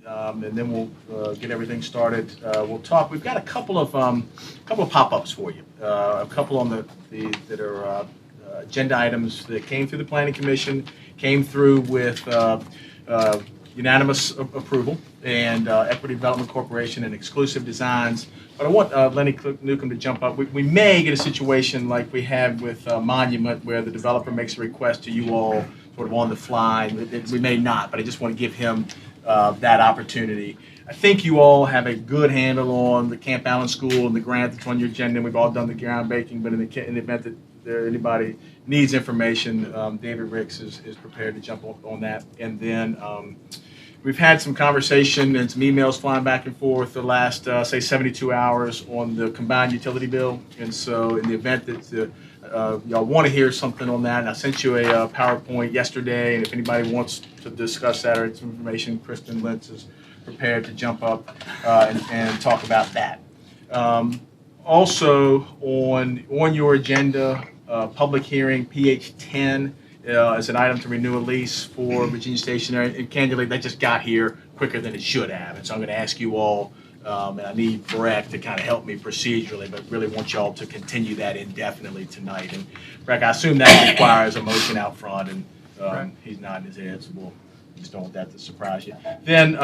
and then we'll get everything started. We'll talk. We've got a couple of pop-ups for you. A couple on the that are agenda items that came through the Planning Commission, came through with unanimous approval, and Equity Development Corporation and Exclusive Designs. But I want Lenny Newcomb to jump up. We may get a situation like we had with Monument, where the developer makes a request to you all sort of on the fly. We may not, but I just want to give him that opportunity. I think you all have a good handle on the Camp Allen School and the grant that's on your agenda. We've all done the groundbreaking, but in the event that anybody needs information, David Ricks is prepared to jump on that. And then we've had some conversation and some emails flying back and forth the last, say, 72 hours on the combined utility bill. And so in the event that y'all want to hear something on that, and I sent you a PowerPoint yesterday, and if anybody wants to discuss that or some information, Kristen Lentz is prepared to jump up and talk about that. Also on your agenda, public hearing PH 10 is an item to renew a lease for Virginia Stationery, and candidly, that just got here quicker than it should have. And so I'm going to ask you all, and I need Breck to kind of help me procedurally, but really want y'all to continue that indefinitely tonight. And Breck, I assume that requires a motion out front, and he's nodding his head, so we'll just don't want that to surprise you. Then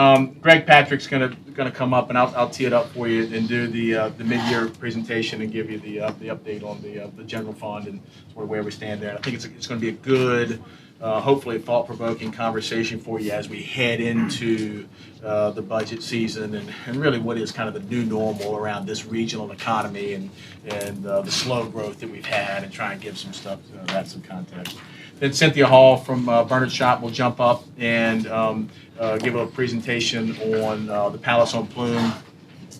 Greg Patrick's gonna come up, and I'll tee it up for you and do the mid-year presentation and give you the update on the general fund and sort of where we stand there. And I think it's going to be a good, hopefully thought-provoking conversation for you as we head into the budget season and really what is kind of the new normal around this regional economy and the slow growth that we've had, and try and give some stuff that some context. Then Cynthia Hall from Bernard Shop will jump up and give a presentation on the Palace on Plume,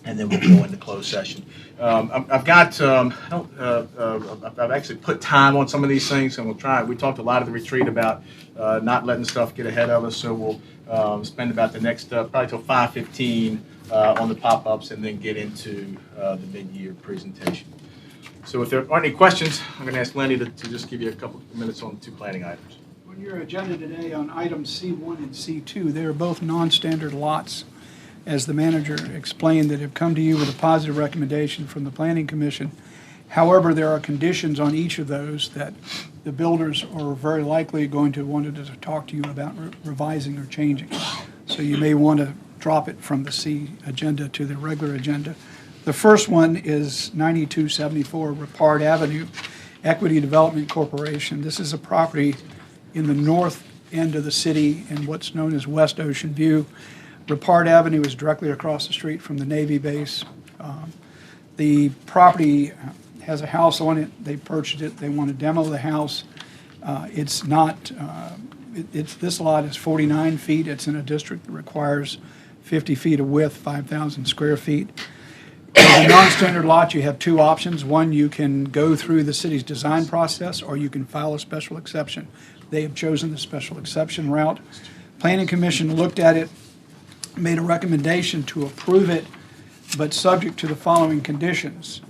and then we'll go into closed session. I've got, I've actually put time on some of these things, and we'll try. We talked a lot at the retreat about not letting stuff get ahead of us, so we'll spend about the next, probably till 5:15 on the pop-ups, and then get into the mid-year presentation. So if there aren't any questions, I'm going to ask Lenny to just give you a couple of minutes on the two planning items. On your agenda today on items C1 and C2, they are both non-standard lots, as the manager explained, that have come to you with a positive recommendation from the Planning Commission. However, there are conditions on each of those that the builders are very likely going to want to talk to you about revising or changing. So you may want to drop it from the C agenda to the regular agenda. The first one is 9274 Ripard Avenue, Equity Development Corporation. This is a property in the north end of the city in what's known as West Ocean View. Ripard Avenue is directly across the street from the Navy base. The property has a house on it. They purchased it. They want to demo the house. It's not, this lot is 49 feet. It's in a district that requires 50 feet of width, 5,000 square feet. As a non-standard lot, you have two options. One, you can go through the city's design process, or you can file a special exception. They have chosen the special exception route. Planning Commission looked at it, made a recommendation to approve it, but subject to the following conditions.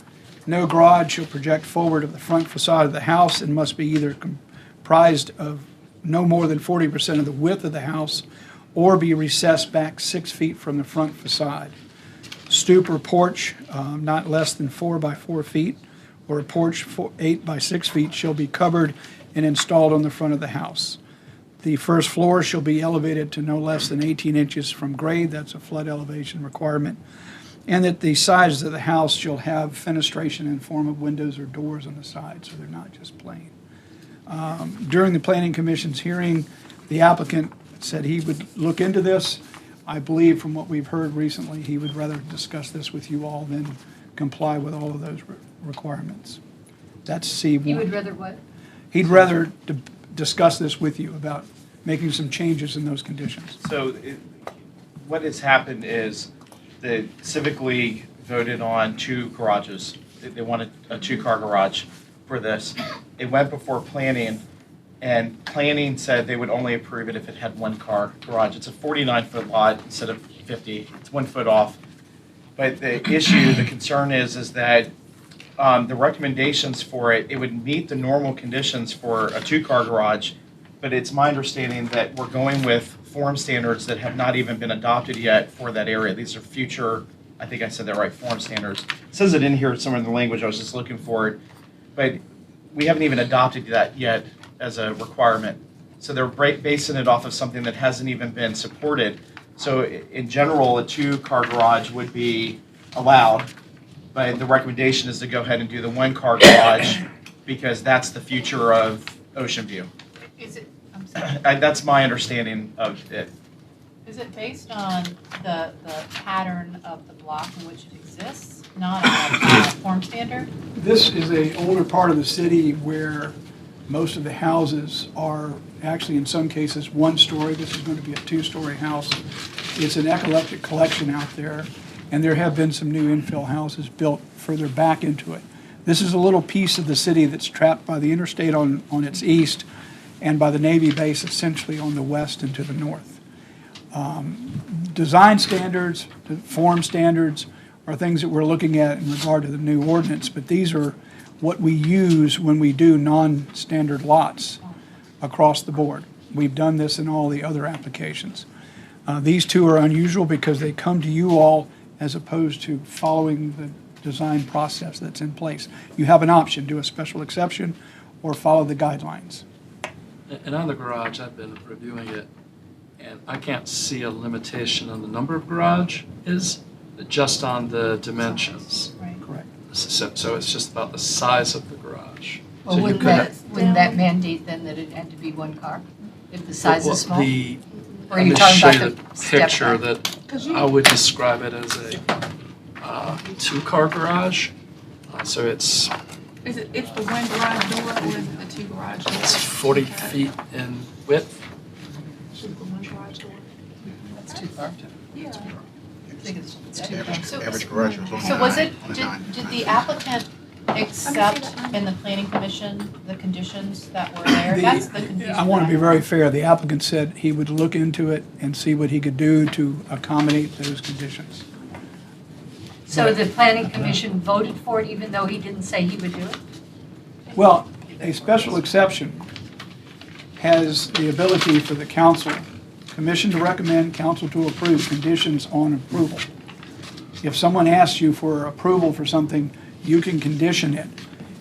No garage shall project forward of the front facade of the house and must be either comprised of no more than 40% of the width of the house or be recessed back 6 feet from the front facade. Stoop or porch not less than 4 by 4 feet, or a porch 8 by 6 feet shall be covered and installed on the front of the house. The first floor shall be elevated to no less than 18 inches from grade. That's a flood elevation requirement. And that the sides of the house shall have fenestration in form of windows or doors on the side, so they're not just plain. During the Planning Commission's hearing, the applicant said he would look into this. I believe from what we've heard recently, he would rather discuss this with you all than comply with all of those requirements. That's C1. He would rather what? He'd rather discuss this with you about making some changes in those conditions. So what has happened is the Civic League voted on 2 garages. They wanted a 2-car garage for this. It went before planning, and planning said they would only approve it if it had 1-car garage. It's a 49-foot lot instead of 50. It's 1 foot off. But the issue, the concern is that the recommendations for it, it would meet the normal conditions for a 2-car garage, but it's my understanding that we're going with form standards that have not even been adopted yet for that area. These are future, I think I said that right, form standards. It says it in here somewhere in the language, I was just looking for it. But we haven't even adopted that yet as a requirement. So they're basing it off of something that hasn't even been supported. So in general, a 2-car garage would be allowed, but the recommendation is to go ahead and do the 1-car garage because that's the future of Ocean View. Is it, I'm sorry, That's my understanding of it. is it based on the pattern of the block in which it exists, not a form standard? This is a older part of the city where most of the houses are actually in some cases 1-story. This is going to be a 2-story house. It's an eclectic collection out there, and there have been some new infill houses built further back into it. This is a little piece of the city that's trapped by the interstate on its east and by the Navy base essentially on the west and to the north. Design standards, form standards are things that we're looking at in regard to the new ordinance, but these are what we use when we do non-standard lots across the board. We've done this in all the other applications. These two are unusual because they come to you all as opposed to following the design process that's in place. You have an option, do a special exception or follow the guidelines. And on the garage, I've been reviewing it, and I can't see a limitation on the number of garage is, just on the dimensions. Right. Correct. So it's just about the size of the garage. Well, So you wouldn't could that, have- wouldn't that mandate then that it had to be 1 car, if the size Well, is small? the- Or are you let me talking show about you the step picture back? that I would describe it as a 2-car garage. So it's Is it, it's the 1 garage door or is it the 2 garage doors? it's 40 feet in width. Is it the 1 garage door? That's 2 car. Yeah. I think it's 2 car. So- Average garage was only So was it, on a nine. did the applicant accept in the planning commission the conditions that were there? That's the confusion. I want to that be very fair. The applicant said he would look into it and see what he could do to accommodate those conditions. So the planning commission voted for it even though he didn't say he would do it? Well, a special exception has the ability for the council, commission to recommend, council to approve, conditions on approval. If someone asks you for approval for something, you can condition it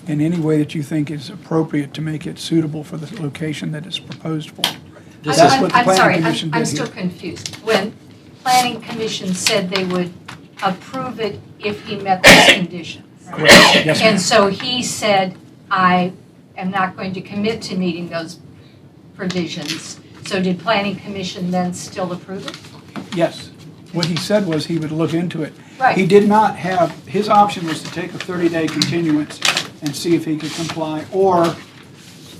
in any way that you think is appropriate to make it suitable for the location that it's proposed for. This That's is- what the I'm planning sorry, commission I'm did still here. confused. When planning commission said they would approve it if he met those conditions. Yes, ma'am. And so he said, I am not going to commit to meeting those provisions. So did planning commission then still approve it? Yes. What he said was he would look into it. He Right. did not have, his option was to take a 30-day continuance and see if he could comply, or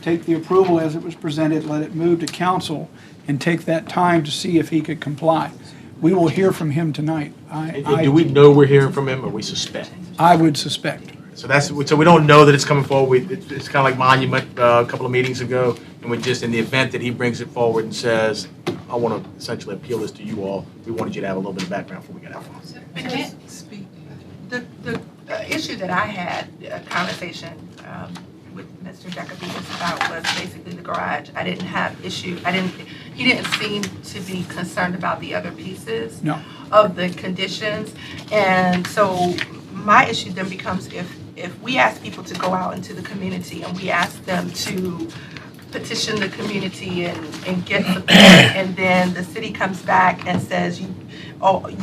take the approval as it was presented, let it move to council, and take that time to see if he could comply. We will hear from him tonight. Do we know we're hearing from him, or we suspect? I would suspect. So so we don't know that it's coming forward. It's kind of like Monument a couple of meetings ago, and we just, in the event that he brings it forward and says, I want to essentially appeal this to you all, we wanted you to have a little bit of background before we get out. Speak. The issue that I had, a conversation with Mr. Jacobitis about was basically the garage. I didn't have issue, he didn't seem to be concerned about the other pieces No. of the conditions. And so my issue then becomes if we ask people to go out into the community and we ask them to petition the community and get support, and then the city comes back and says, you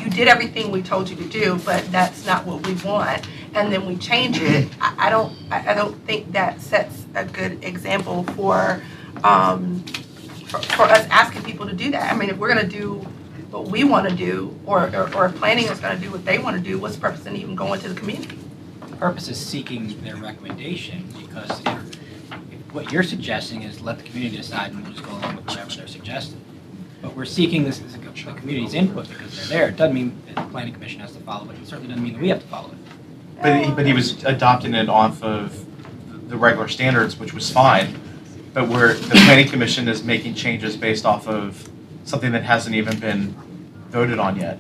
did everything we told you to do, but that's not what we want, and then we change it, I don't think that sets a good example for us asking people to do that. I mean, if we're gonna do what we wanna do, or planning is gonna do what they wanna do, what's the purpose in even going to the community? The purpose is seeking their recommendation, because if what you're suggesting is let the community decide and we'll just go along with whatever they're suggesting. But we're seeking the community's input because they're there. It doesn't mean that the planning commission has to follow it. It certainly doesn't mean that we have to follow it. But he was adopting it off of the regular standards, which was fine. But the planning commission is making changes based off of something that hasn't even been voted on yet.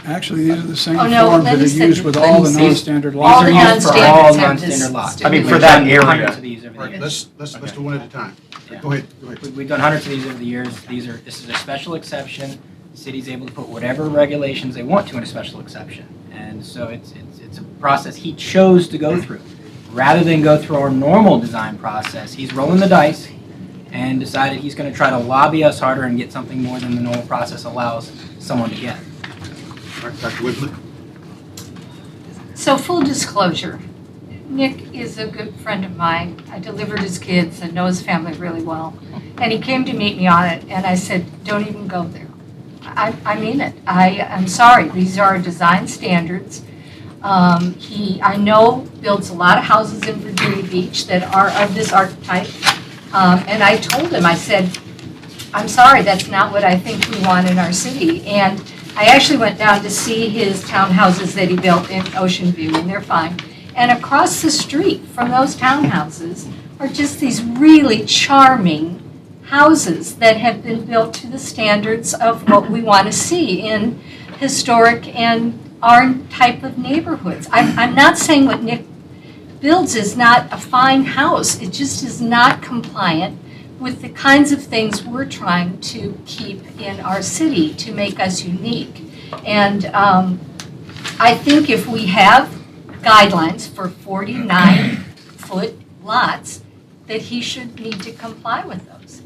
Actually, these are the same Oh, no, forms that Lenny are said used with all the these- non-standard These lots. All are the used for all non-standards have non-standard this lots. I mean, for We've that done area. Hundreds of these over All the right, years. let's do one at a time. Yeah. Go ahead. We've done hundreds of these over the years. This is a special exception. The city's able to put whatever regulations they want to in a special exception. And so it's a process he chose to go through. Rather than go through our normal design process, he's rolling the dice and decided he's going to try to lobby us harder and get something more than the normal process allows someone to get. All right, Dr. Whibley. So full disclosure, Nick is a good friend of mine. I delivered his kids and know his family really well. And he came to meet me on it, and I said, don't even go there. I mean it. I'm sorry, these are our design standards. I know builds a lot of houses in Virginia Beach that are of this archetype. And I told him, I said, I'm sorry, that's not what I think we want in our city. And I actually went down to see his townhouses that he built in Ocean View, and they're fine. And across the street from those townhouses are just these really charming houses that have been built to the standards of what we want to see in historic and our type of neighborhoods. I'm not saying what Nick builds is not a fine house. It just is not compliant with the kinds of things we're trying to keep in our city to make us unique. And I think if we have guidelines for 49-foot lots, that he should need to comply with those.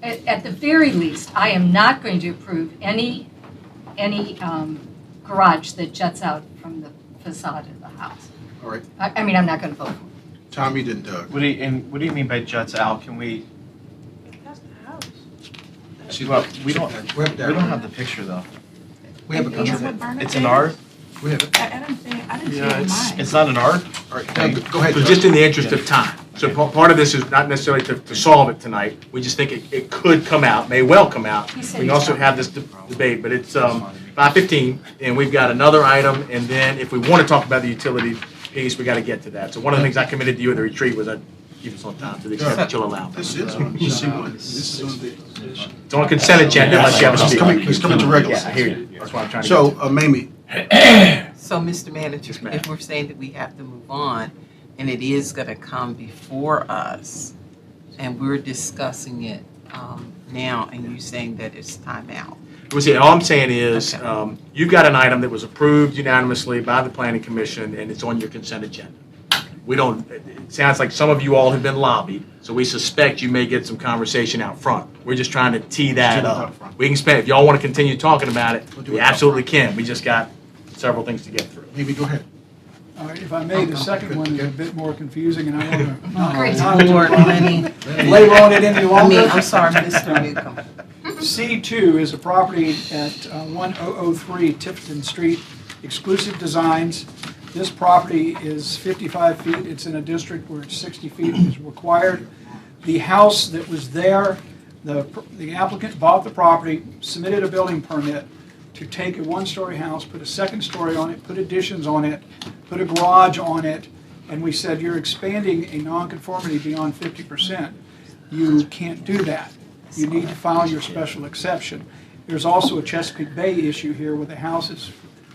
At the very least, I am not going to approve any garage that juts out from the facade of the house. All right, I mean, I'm not going to vote for it. Tommy, then Doug. What do you mean by juts out? Can we, That's the house. well, we don't that. have the picture though. We have a Is picture. it Bernadette? It's an R? We have it. I didn't see Yeah, it in it's- mine. It's not an R? All right, Doug, go ahead. So Doug. just in the interest of time, so part of this is not necessarily to solve it tonight. We just think it could come out, may well come out. He said We can he's also not. have this debate, but it's 5:15, and we've got another item, and then if we want to talk about the utility piece, we got to get to that. So one of the things I committed to you at the retreat was I'd keep us on time to the extent that you'll allow. This is on C1. This is on the. It's on consent agenda unless you have a He's speaker. coming to regular. Yeah, I hear you. That's what I'm trying to get to. So, Mamie, So, Mr. Manager, Yes, ma'am. if we're saying that we have to move on, and it is gonna come before us, and we're discussing it now, and you're saying that it's time out. Well, see, all I'm saying is, Okay. you've got an item that was approved unanimously by the planning commission, and it's on your consent agenda. We don't, it sounds like some of you all have been lobbied, so we suspect you may get some conversation out front. We're just trying to tee that Do it up. out front. We can spend, if y'all want to continue talking about it, We'll do we it out absolutely can. We just got several things to get through. Mamie, go ahead. All right, if I may, the second one is a bit more confusing, and I want Great. to Lord, Lenny. labor on it any I longer. mean, I'm sorry, Mr. Newcomb. C2 is a property at 1003 Tifton Street, Exclusive Designs. This property is 55 feet. It's in a district where 60 feet is required. The house that was there, the applicant bought the property, submitted a building permit to take a one-story house, put a second story on it, put additions on it, put a garage on it, and we said, you're expanding a nonconformity beyond 50%. You can't do that. You need to file your special exception. There's also a Chesapeake Bay issue here where the house is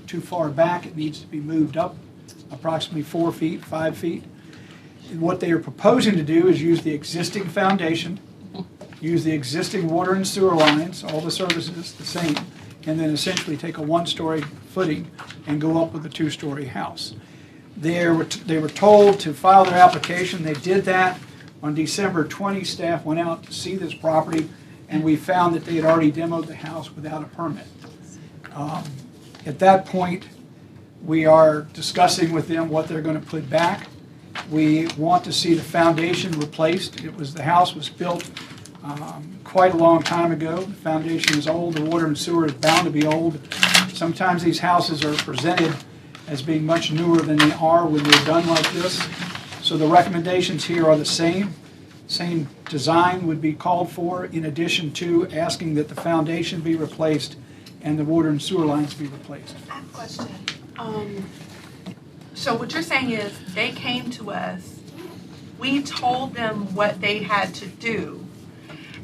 too far back. It needs to be moved up approximately 4 feet, 5 feet. And what they are proposing to do is use the existing foundation, use the existing water and sewer lines, all the services the same, and then essentially take a one-story footing and go up with a two-story house. They were told to file their application. They did that. On December 20, staff went out to see this property, and we found that they had already demoed the house without a permit. At that point, we are discussing with them what they're going to put back. We want to see the foundation replaced. The house was built quite a long time ago. The foundation is old. The water and sewer is bound to be old. Sometimes these houses are presented as being much newer than they are when they're done like this. So the recommendations here are the same. Same design would be called for, in addition to asking that the foundation be replaced and the water and sewer lines be replaced. I have a question. So what you're saying is they came to us, we told them what they had to do,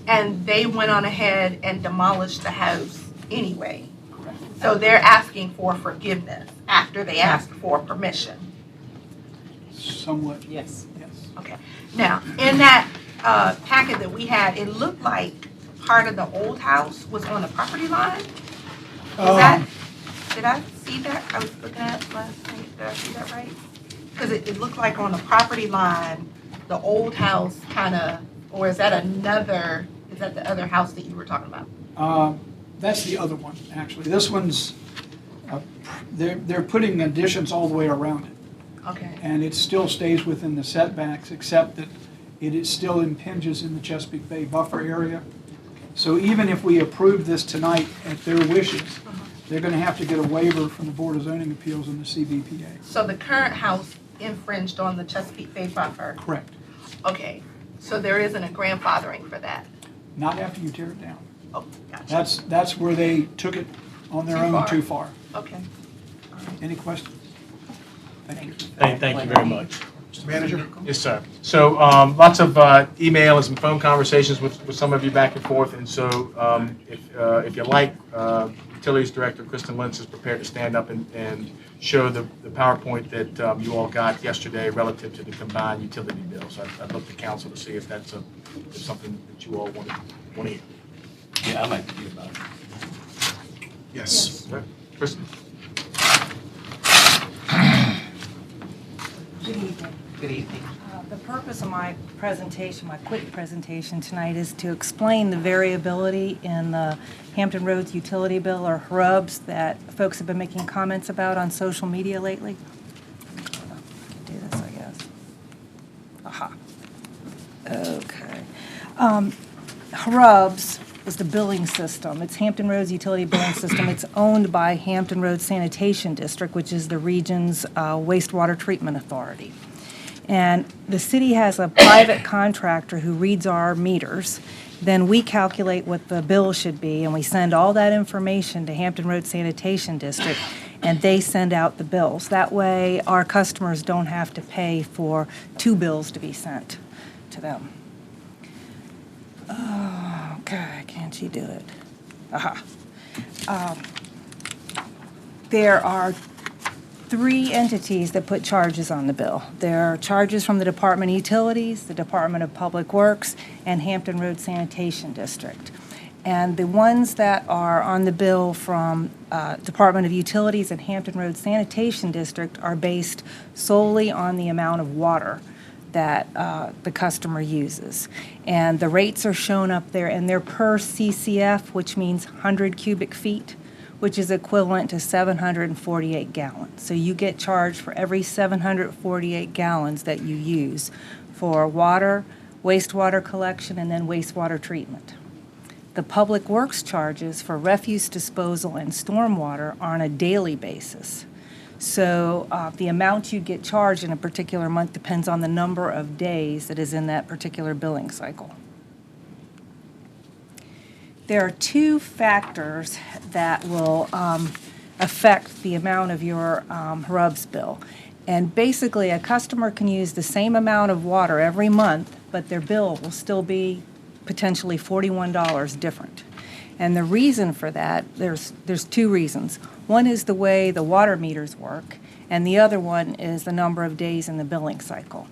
and they went on ahead and demolished the house anyway. So they're asking for forgiveness after they asked for permission. Somewhat, Yes. yes. Okay. Now, in that packet that we had, it looked like part of the old house was on the property line. Is that, did I see that? I was looking at it last night. Did I see that right? Because it looked like on the property line, the old house kind of, or is that another, is that the other house that you were talking about? That's the other one, actually. This one's, they're putting additions all the way around it. Okay. And it still stays within the setbacks, except that it is still impinges in the Chesapeake Bay buffer area. So even if we approve this tonight at their wishes, they're going to have to get a waiver from the Board of Zoning Appeals and the CBPA. So the current house infringed on the Chesapeake Bay buffer? Correct. Okay. So there isn't a grandfathering for that? Not after you tear it down. Oh, gotcha. That's where they took it on their own too far. Okay. Any questions? Thank you. Thank you very much. Mr. Manager? Yes, sir. So lots of email and some phone conversations with some of you back and forth. And so if you like, Utilities Director Kristen Lentz is prepared to stand up and show the PowerPoint that you all got yesterday relative to the combined utility bill. So I'd love the council to see if that's if something that you all want to hear. Yeah, I'd like to hear about it. Yes. Kristen? Good evening. Good evening. The purpose of my presentation, my quick presentation tonight, is to explain the variability in the Hampton Roads utility bill, or HRUBs, that folks have been making comments about on social media lately. I can do this, I guess. Aha. Okay. HRUBs is the billing system. It's Hampton Roads Utility Billing System. It's owned by Hampton Roads Sanitation District, which is the region's wastewater treatment authority. And the city has a private contractor who reads our meters. Then we calculate what the bill should be, and we send all that information to Hampton Roads Sanitation District, and they send out the bills. That way, our customers don't have to pay for 2 bills to be sent to them. Oh, okay, can't you do it? Aha. There are 3 entities that put charges on the bill. There are charges from the Department of Utilities, the Department of Public Works, and Hampton Roads Sanitation District. And the ones that are on the bill from Department of Utilities and Hampton Roads Sanitation District are based solely on the amount of water that the customer uses. And the rates are shown up there, and they're per CCF, which means 100 cubic feet, which is equivalent to 748 gallons. So you get charged for every 748 gallons that you use for water, wastewater collection, and then wastewater treatment. The Public Works charges for refuse disposal and stormwater are on a daily basis. So the amount you get charged in a particular month depends on the number of days that is in that particular billing cycle. There are 2 factors that will affect the amount of your HRUBs bill. And basically, a customer can use the same amount of water every month, but their bill will still be potentially $41 different. And the reason for that, there's 2 reasons. One is the way the water meters work, and the other one is the number of days in the billing cycle.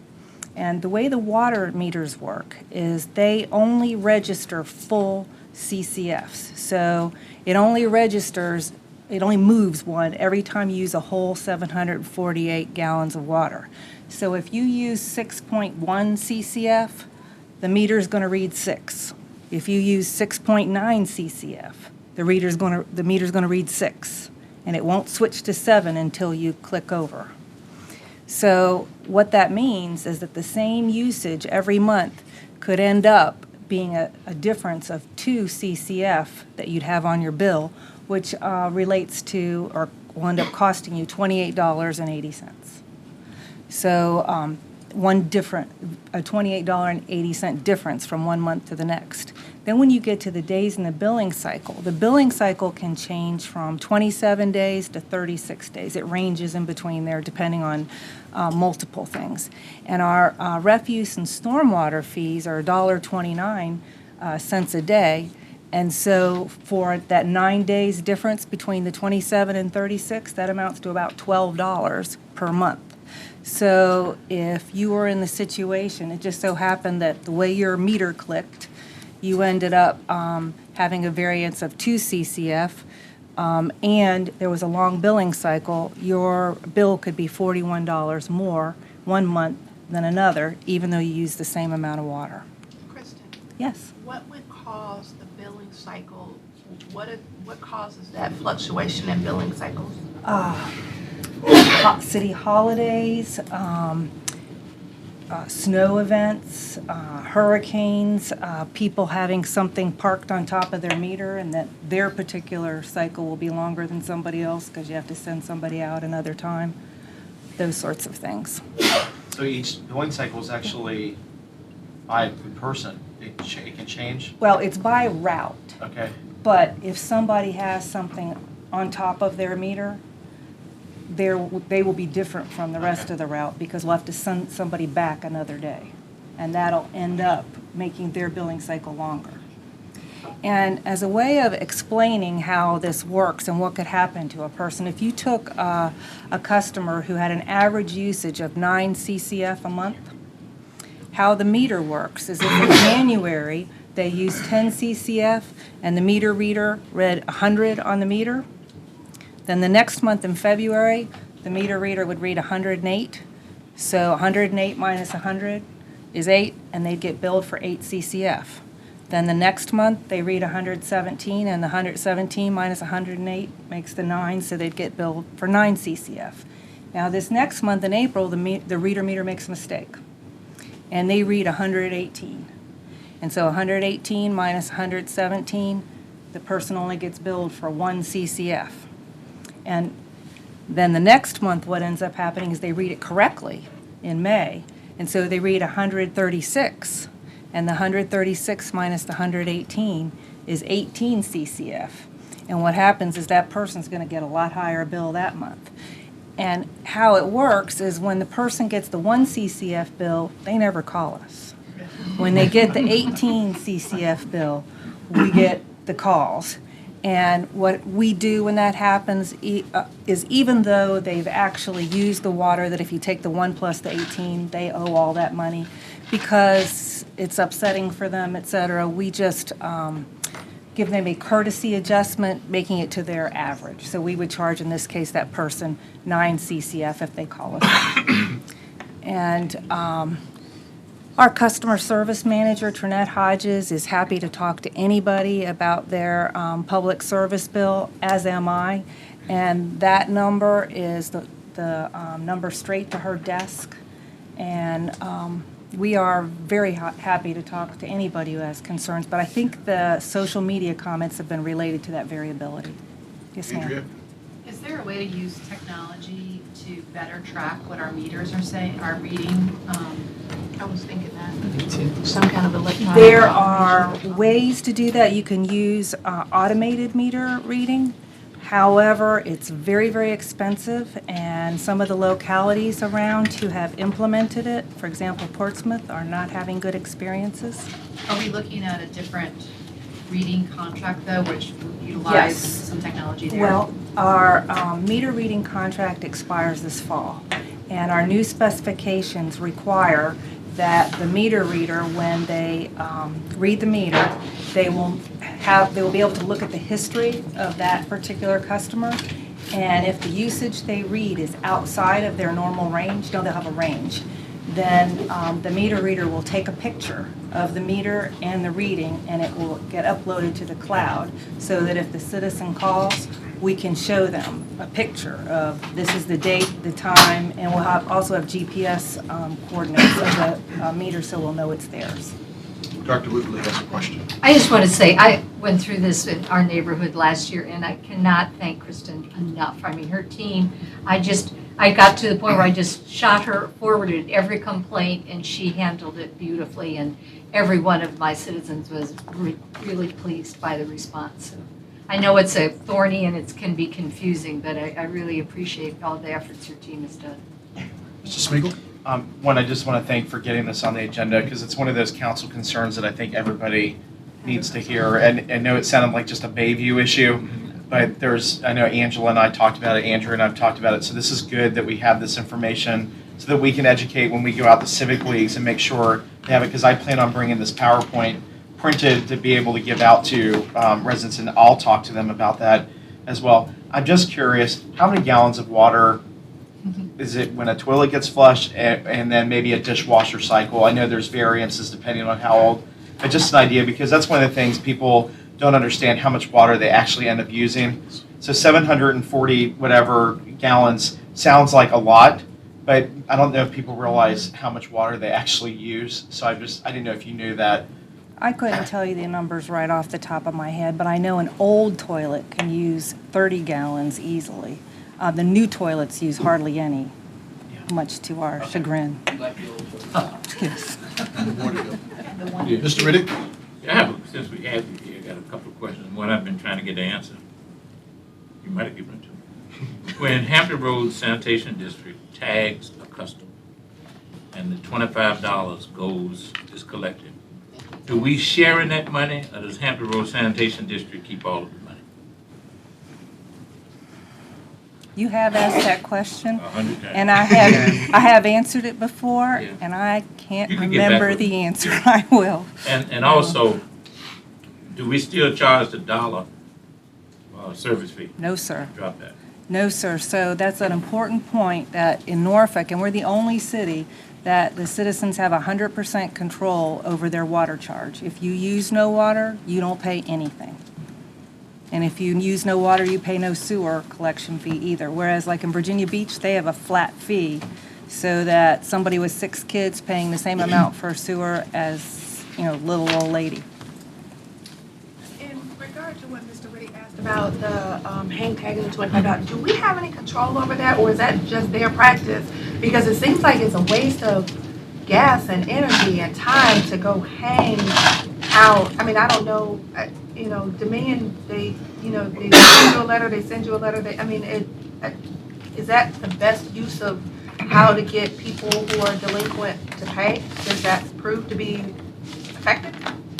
And the way the water meters work is they only register full CCFs. So it only moves one every time you use a whole 748 gallons of water. So if you use 6.1 CCF, the meter is going to read 6. If you use 6.9 CCF, the meter is going to read 6, and it won't switch to 7 until you click over. So what that means is that the same usage every month could end up being a difference of 2 CCF that you'd have on your bill, which relates to, or will end up costing you $28.80. So a $28.80 difference from one month to the next. Then when you get to the days in the billing cycle can change from 27 days to 36 days. It ranges in between there depending on multiple things. And our refuse and stormwater fees are $1.29 cents a day. And so for that 9 days difference between the 27 and 36, that amounts to about $12 per month. So if you were in the situation, it just so happened that the way your meter clicked, you ended up having a variance of 2 CCF, and there was a long billing cycle, your bill could be $41 more one month than another, even though you use the same amount of water. Kristen, Yes. what would cause the billing cycle, what causes that fluctuation in billing cycles? City holidays, snow events, hurricanes, people having something parked on top of their meter and that their particular cycle will be longer than somebody else because you have to send somebody out another time, those sorts of things. So each billing cycle is actually by person. It can change? Well, it's by route, Okay. but if somebody has something on top of their meter, they will be different from the rest Okay. of the route because we'll have to send somebody back another day. And that'll end up making their billing cycle longer. And as a way of explaining how this works and what could happen to a person, if you took a customer who had an average usage of 9 CCF a month, how the meter works is if in January they used 10 CCF and the meter reader read 100 on the meter, then the next month in February, the meter reader would read 108. So 108 minus 100 is 8, and they'd get billed for 8 CCF. Then the next month, they read 117, and the 117 minus 108 makes the 9, so they'd get billed for 9 CCF. Now this next month in April, the reader meter makes a mistake, and they read 118. And so 118 minus 117, the person only gets billed for 1 CCF. And then the next month, what ends up happening is they read it correctly in May. And so they read 136. And the 136 minus the 118 is 18 CCF. And what happens is that person's going to get a lot higher bill that month. And how it works is when the person gets the 1 CCF bill, they never call us. When they get the 18 CCF bill, we get the calls. And what we do when that happens is even though they've actually used the water, that if you take the 1 plus the 18, they owe all that money because it's upsetting for them, et cetera, we just give them a courtesy adjustment, making it to their average. So we would charge, in this case, that person 9 CCF if they call us. And our customer service manager, Trinette Hodges, is happy to talk to anybody about their public service bill, as am I. And that number is the number straight to her desk. And we are very happy to talk to anybody who has concerns. But I think the social media comments have been related to that variability. Yes, ma'am. Andrea? Is there a way to use technology to better track what our meters are saying, are reading? I was thinking that. Some kind of electronic. There are ways to do that. You can use automated meter reading. However, it's very, very expensive, and some of the localities around who have implemented it, for example, Portsmouth, are not having good experiences. Are we looking at a different reading contract, though, which would utilize Yes. some technology there? Well, our meter reading contract expires this fall, and our new specifications require that the meter reader, when they read the meter, they will be able to look at the history of that particular customer, and if the usage they read is outside of their normal range, they'll have a range, then the meter reader will take a picture of the meter and the reading, and it will get uploaded to the cloud, so that if the citizen calls, we can show them a picture of this is the date, the time, and we'll also have GPS coordinates of the meter, so we'll know it's theirs. Dr. Whitley has a question. I just want to say, I went through this in our neighborhood last year, and I cannot thank Kristen enough. I mean, her team, I got to the point where I just shot her, forwarded every complaint, and she handled it beautifully, and every one of my citizens was really pleased by the response. So I know it's a thorny and it can be confusing, but I really appreciate all the efforts your team has done. Mr. Smigiel? One, I just want to thank for getting this on the agenda because it's one of those council concerns that I think everybody needs to hear. And I know it sounded like just a Bayview issue, but I know Angela and I talked about it, Andrew and I've talked about it. So this is good that we have this information so that we can educate when we go out to civic leagues and make sure they have it. Because I plan on bringing this PowerPoint printed to be able to give out to residents, and I'll talk to them about that as well. I'm just curious, how many gallons of water is it when a toilet gets flushed and then maybe a dishwasher cycle? I know there's variances depending on how old, but just an idea, because that's one of the things people don't understand, how much water they actually end up using. So 740 whatever gallons sounds like a lot, but I don't know if people realize how much water they actually use. So I didn't know if you knew that. I couldn't tell you the numbers right off the top of my head, but I know an old toilet can use 30 gallons easily. The new toilets use hardly any, much to our chagrin. Yes. Mr. Riddick? Yeah, since we have you here, I got a couple of questions. One I've been trying to get the answer. You might have given it to me. When Hampton Road Sanitation District tags a customer and the $25 is collected, do we share in that money, or does Hampton Road Sanitation District keep all of the money? You have asked that question, 100 times. and I have answered it before, Yeah. and I can't You can get back remember with the me. answer. I will. And also, do we still charge the $1 service fee? No, sir. Drop that. No, sir. So that's an important point, that in Norfolk, and we're the only city, that the citizens have 100% control over their water charge. If you use no water, you don't pay anything. And if you use no water, you pay no sewer collection fee either. Whereas like in Virginia Beach, they have a flat fee so that somebody with 6 kids paying the same amount for sewer as, little old lady. In regard to what Mr. Riddick asked about the hang tagging the $25, do we have any control over that, or is that just their practice? Because it seems like it's a waste of gas and energy and time to go hang out. I mean, I don't know, Dominion, they send you a letter, is that the best use of how to get people who are delinquent to pay? Does that prove to be effective?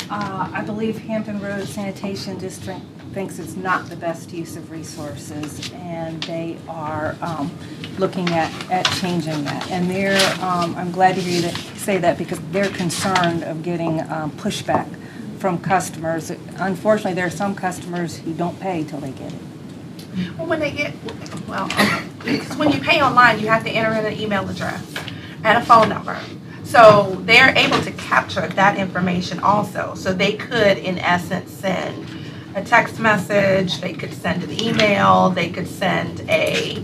I believe Hampton Road Sanitation District thinks it's not the best use of resources, and they are looking at changing that. And I'm glad to hear you say that, because they're concerned of getting pushback from customers. Unfortunately, there are some customers who don't pay till they get it. Well, because when you pay online, you have to enter in an email address and a phone number. So they're able to capture that information also. So they could, in essence, send a text message, they could send an email, they could send a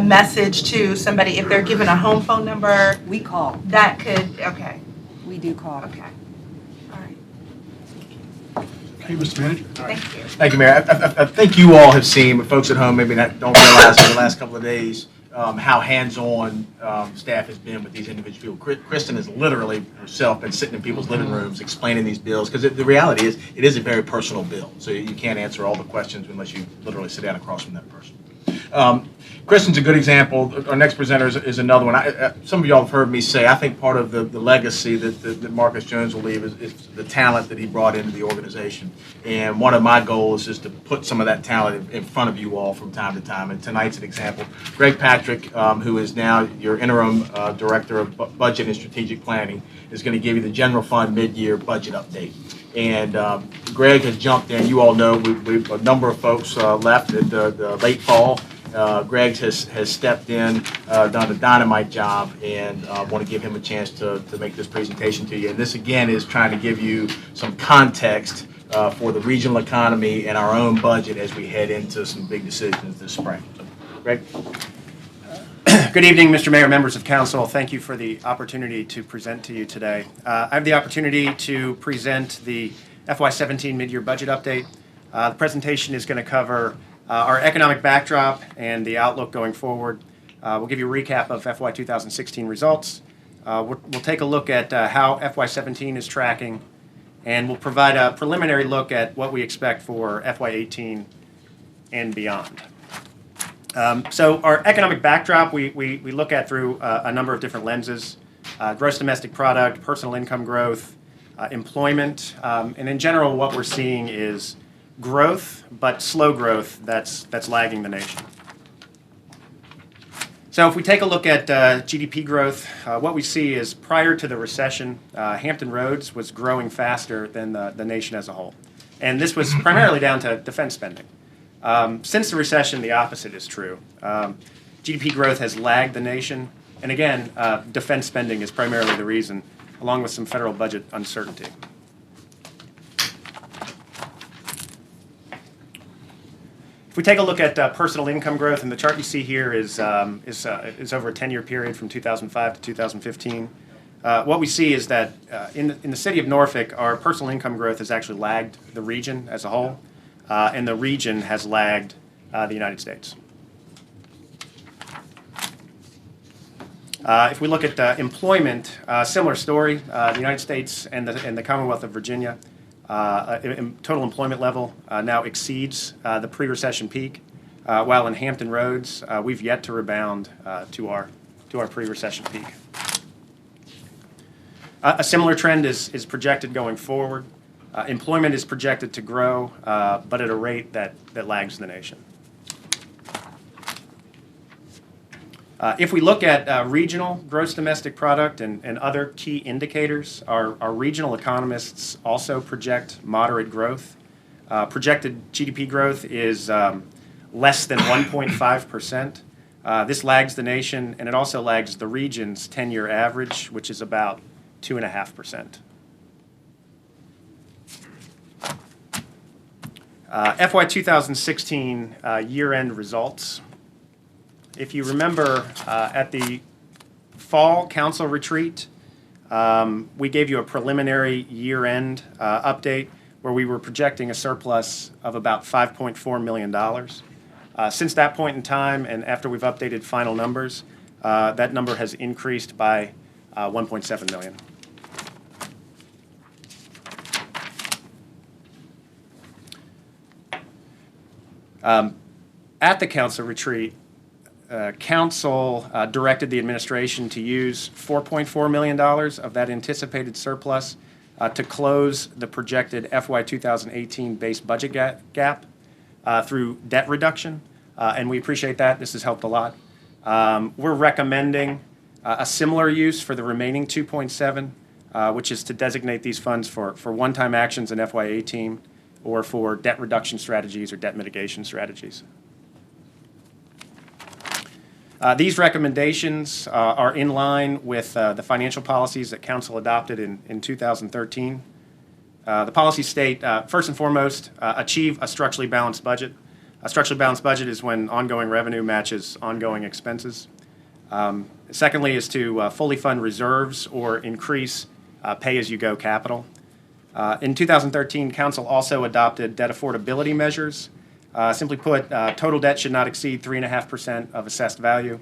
message to somebody if they're given a home phone number. We call. That could, okay, We do call. okay. All right, Okay, Mr. Manager? thank you. Thank you, Mayor. I think you all have seen, but folks at home maybe don't realize in the last couple of days how hands-on staff has been with these individual people. Kristen has literally herself been sitting in people's living rooms explaining these bills, because the reality is it is a very personal bill. So you can't answer all the questions unless you literally sit down across from that person. Kristen's a good example. Our next presenter is another one. Some of y'all have heard me say, I think part of the legacy that Marcus Jones will leave is the talent that he brought into the organization. And one of my goals is to put some of that talent in front of you all from time to time. And tonight's an example. Greg Patrick, who is now your interim director of budget and strategic planning, is going to give you the general fund mid-year budget update. And Greg has jumped in. You all know we've a number of folks left at the late fall. Greg has stepped in, done a dynamite job, and want to give him a chance to make this presentation to you. And this, again, is trying to give you some context for the regional economy and our own budget as we head into some big decisions this spring. So, Greg? Good evening, Mr. Mayor, members of council. Thank you for the opportunity to present to you today. I have the opportunity to present the FY17 mid-year budget update. The presentation is going to cover our economic backdrop and the outlook going forward. We'll give you a recap of FY 2016 results. We'll take a look at how FY17 is tracking, and we'll provide a preliminary look at what we expect for FY18 and beyond. So our economic backdrop, we look at through a number of different lenses: gross domestic product, personal income growth, employment, and in general, what we're seeing is growth, but slow growth that's lagging the nation. So if we take a look at GDP growth, what we see is prior to the recession, Hampton Roads was growing faster than the nation as a whole. And this was primarily down to defense spending. Since the recession, the opposite is true. GDP growth has lagged the nation. And again, defense spending is primarily the reason, along with some federal budget uncertainty. If we take a look at personal income growth, and the chart you see here is over a 10-year period from 2005 to 2015. What we see is that in the city of Norfolk, our personal income growth has actually lagged the region as a whole, and the region has lagged the United States. If we look at employment, similar story. The United States and the Commonwealth of Virginia, total employment level now exceeds the pre-recession peak, while in Hampton Roads, we've yet to rebound to our pre-recession peak. A similar trend is projected going forward. Employment is projected to grow, but at a rate that lags the nation. If we look at regional gross domestic product and other key indicators, our regional economists also project moderate growth. Projected GDP growth is less than 1.5%. This lags the nation, and it also lags the region's 10-year average, which is about 2.5%. FY 2016 year-end results. If you remember, at the fall council retreat, we gave you a preliminary year-end update where we were projecting a surplus of about $5.4 million. Since that point in time, and after we've updated final numbers, that number has increased by $1.7 million. At the council retreat, Council directed the administration to use $4.4 million of that anticipated surplus to close the projected FY 2018 base budget gap through debt reduction, and we appreciate that. This has helped a lot. We're recommending a similar use for the remaining 2.7, which is to designate these funds for one-time actions in FY 18 or for debt reduction strategies or debt mitigation strategies. These recommendations are in line with the financial policies that Council adopted in 2013. The policies state, first and foremost, achieve a structurally balanced budget. A structurally balanced budget is when ongoing revenue matches ongoing expenses. Secondly is to fully fund reserves or increase pay-as-you-go capital. In 2013, Council also adopted debt affordability measures. Simply put, total debt should not exceed 3.5% of assessed value,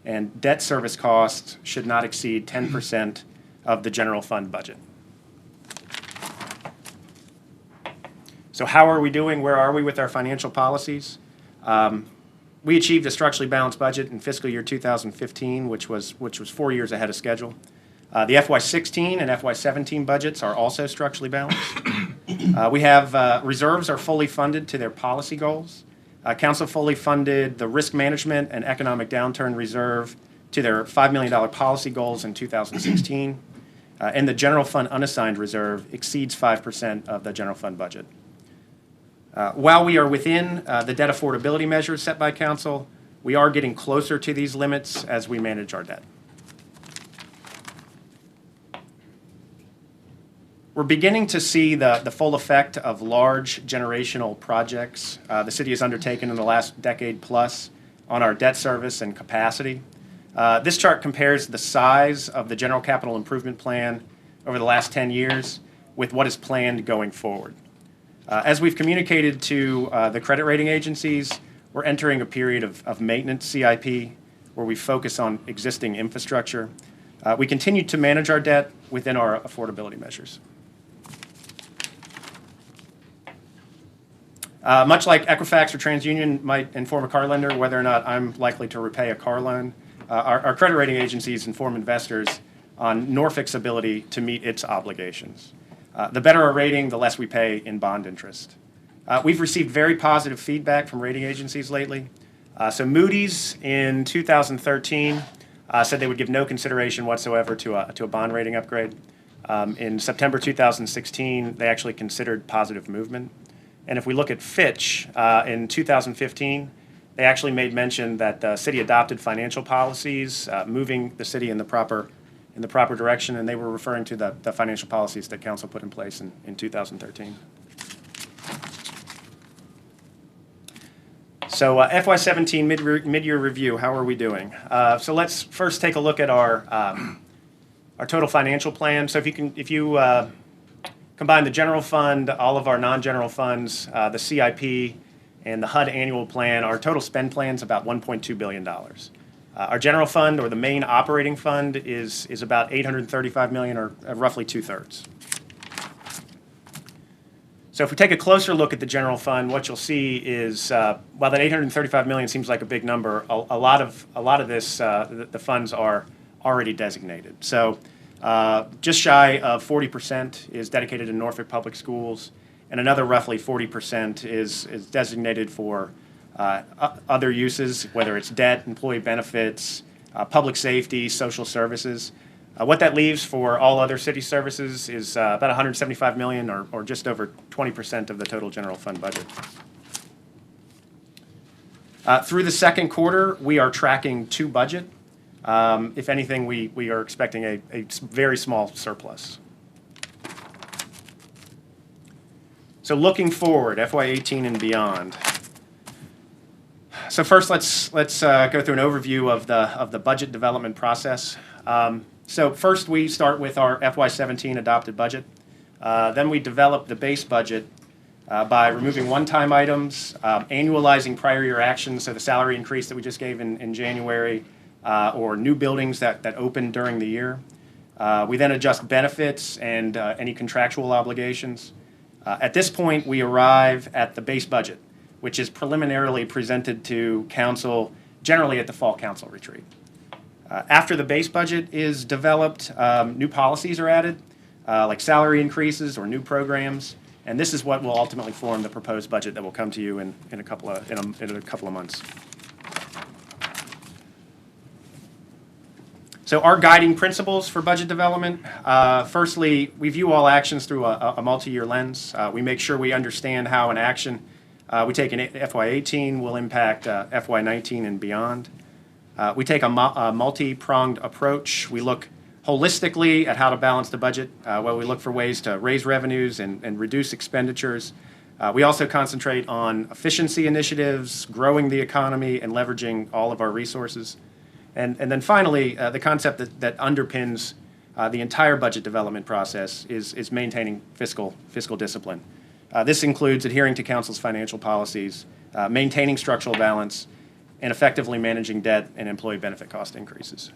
and debt service costs should not exceed 10% of the general fund budget. So how are we doing? Where are we with our financial policies? We achieved a structurally balanced budget in fiscal year 2015, which was 4 years ahead of schedule. The FY 16 and FY 17 budgets are also structurally balanced. We have reserves are fully funded to their policy goals. Council fully funded the risk management and economic downturn reserve to their $5 million policy goals in 2016. And the general fund unassigned reserve exceeds 5% of the general fund budget. While we are within the debt affordability measures set by Council, we are getting closer to these limits as we manage our debt. We're beginning to see the full effect of large generational projects the city has undertaken in the last decade plus on our debt service and capacity. This chart compares the size of the general capital improvement plan over the last 10 years with what is planned going forward. As we've communicated to the credit rating agencies, we're entering a period of maintenance CIP where we focus on existing infrastructure. We continue to manage our debt within our affordability measures. Much like Equifax or TransUnion might inform a car lender whether or not I'm likely to repay a car loan, our credit rating agencies inform investors on Norfolk's ability to meet its obligations. The better our rating, the less we pay in bond interest. We've received very positive feedback from rating agencies lately. So Moody's in 2013 said they would give no consideration whatsoever to a bond rating upgrade. In September 2016, they actually considered positive movement. And if we look at Fitch, in 2015, they actually made mention that the city adopted financial policies, moving the city in the proper direction, and they were referring to the financial policies that council put in place in 2013. So FY17 mid-year review, how are we doing? So let's first take a look at our total financial plan. So if you combine the general fund, all of our non-general funds, the CIP, and the HUD annual plan, our total spend plan is about $1.2 billion. Our general fund, or the main operating fund, is about $835 million, or roughly 2/3. So if we take a closer look at the general fund, what you'll see is, while that $835 million seems like a big number, a lot of this, the funds are already designated. So just shy of 40% is dedicated to Norfolk Public Schools, and another roughly 40% is designated for other uses, whether it's debt, employee benefits, public safety, social services. What that leaves for all other city services is about $175 million, or just over 20% of the total general fund budget. Through the second quarter, we are tracking to budget. If anything, we are expecting a very small surplus. So looking forward, FY18 and beyond. So first, let's go through an overview of the budget development process. So first, we start with our FY17 adopted budget. Then we develop the base budget by removing one-time items, annualizing prior year actions, so the salary increase that we just gave in January, or new buildings that opened during the year. We then adjust benefits and any contractual obligations. At this point, we arrive at the base budget, which is preliminarily presented to council generally at the fall council retreat. After the base budget is developed, new policies are added, like salary increases or new programs, and this is what will ultimately form the proposed budget that will come to you in a couple of months. So our guiding principles for budget development, firstly, we view all actions through a multi-year lens. We make sure we understand how an action we take in FY18 will impact FY19 and beyond. We take a multi-pronged approach. We look holistically at how to balance the budget, where we look for ways to raise revenues and reduce expenditures. We also concentrate on efficiency initiatives, growing the economy, and leveraging all of our resources. And then finally, the concept that underpins the entire budget development process is maintaining fiscal discipline. This includes adhering to council's financial policies, maintaining structural balance, and effectively managing debt and employee benefit cost increases.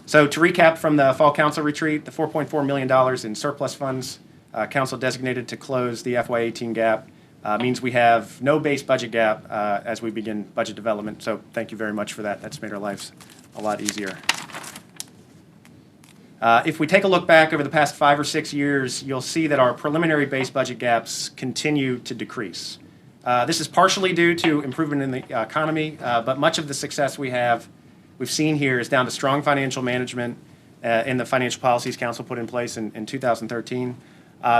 So to recap from the fall council retreat, the $4.4 million in surplus funds council designated to close the FY18 gap means we have no base budget gap as we begin budget development. So thank you very much for that. That's made our lives a lot easier. If we take a look back over the past 5 or 6 years, you'll see that our preliminary base budget gaps continue to decrease. This is partially due to improvement in the economy, but much of the success we've seen here is down to strong financial management in the financial policies council put in place in 2013.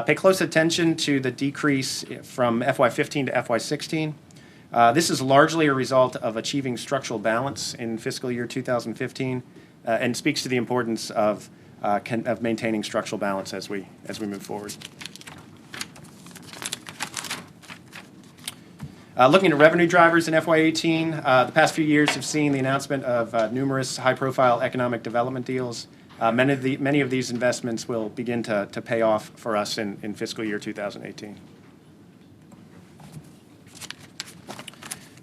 Pay close attention to the decrease from FY15 to FY16. This is largely a result of achieving structural balance in fiscal year 2015 and speaks to the importance of maintaining structural balance as we move forward. Looking at revenue drivers in FY18, the past few years have seen the announcement of numerous high-profile economic development deals. Many of these investments will begin to pay off for us in fiscal year 2018.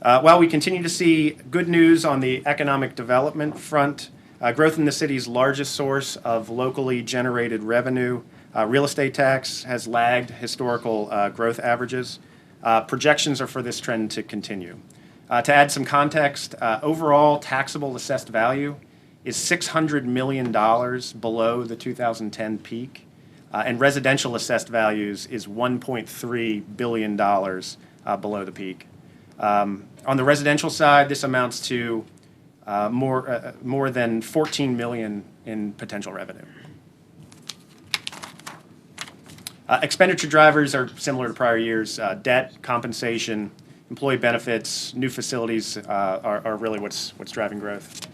While we continue to see good news on the economic development front, growth in the city's largest source of locally generated revenue, real estate tax, has lagged historical growth averages. Projections are for this trend to continue. To add some context, overall taxable assessed value is $600 million below the 2010 peak, and residential assessed values is $1.3 billion below the peak. On the residential side, this amounts to more than $14 million in potential revenue. Expenditure drivers are similar to prior years. Debt, compensation, employee benefits, new facilities are really what's driving growth.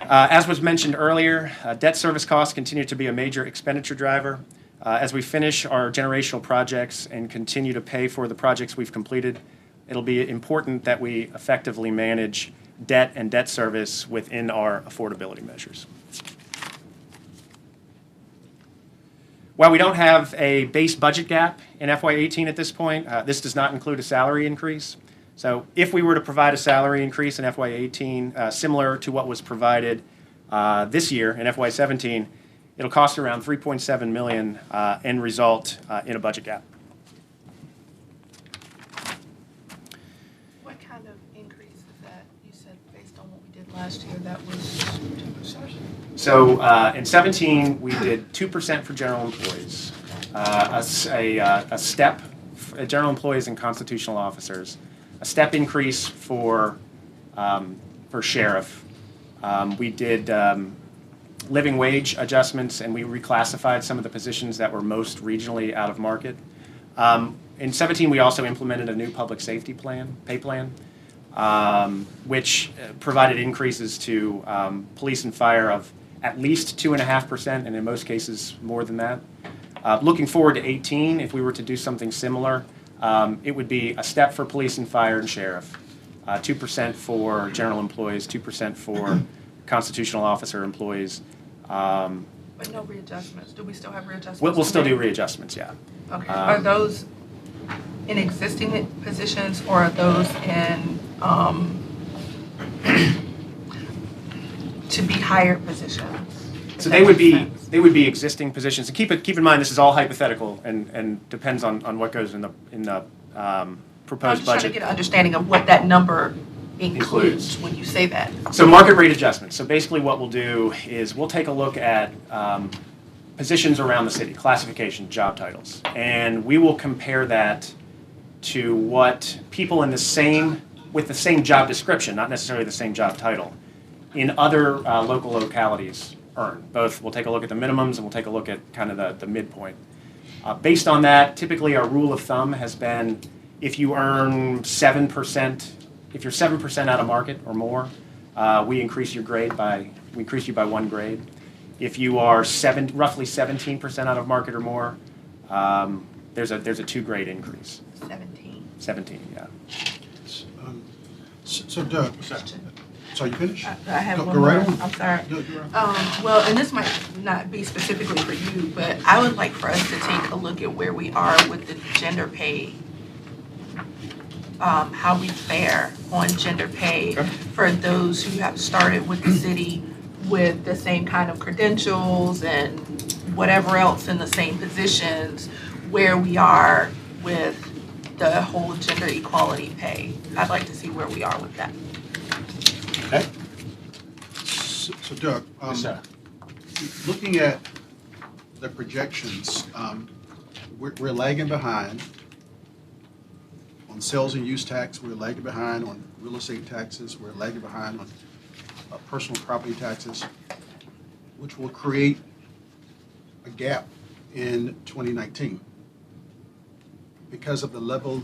As was mentioned earlier, debt service costs continue to be a major expenditure driver. As we finish our generational projects and continue to pay for the projects we've completed, it'll be important that we effectively manage debt and debt service within our affordability measures. While we don't have a base budget gap in FY18 at this point, this does not include a salary increase. So if we were to provide a salary increase in FY18 similar to what was provided this year in FY17, it'll cost around $3.7 million and result in a budget gap. What kind of increase is that? You said based on what we did last year, that was 2%? So in 17, we did 2% for general employees, a step for general employees and constitutional officers, a step increase for sheriff. We did living wage adjustments, and we reclassified some of the positions that were most regionally out of market. In 17, we also implemented a new public safety plan, pay plan, which provided increases to police and fire of at least 2.5%, and in most cases more than that. Looking forward to 18, if we were to do something similar, it would be a step for police and fire and sheriff, 2% for general employees, 2% for constitutional officer employees. But no readjustments. Do we still have readjustments? We'll still do readjustments, yeah. Okay. Are those in existing positions, or are those in to be hired positions? So they would be existing positions. And keep in mind, this is all hypothetical and depends on what goes in the I'm proposed just trying to budget. get an understanding of what that number includes when you say that. So market rate adjustments. So basically what we'll do is we'll take a look at positions around the city, classification, job titles, and we will compare that to what people in with the same job description, not necessarily the same job title, in other local localities earn. Both, we'll take a look at the minimums and we'll take a look at kind of the midpoint. Based on that, typically our rule of thumb has been if you earn 7%, if you're 7% out of market or more, we increase you by 1 grade. If you are roughly 17% out of market or more, there's a 2 grade increase. 17, yeah. So Doug, so you finished? I have Go one more. right on. I'm sorry. No, you're right. Well, and this might not be specifically for you, but I would like for us to take a look at where we are with the gender pay, how we fare on gender pay for those who have started with the city with the same kind of credentials and whatever else in the same positions, where we are with the whole gender equality pay. I'd like to see where we are with that. Okay. So Doug, Yes, sir. looking at the projections, we're lagging behind on sales and use tax, we're lagging behind on real estate taxes, we're lagging behind on personal property taxes, which will create a gap in 2019 because of the level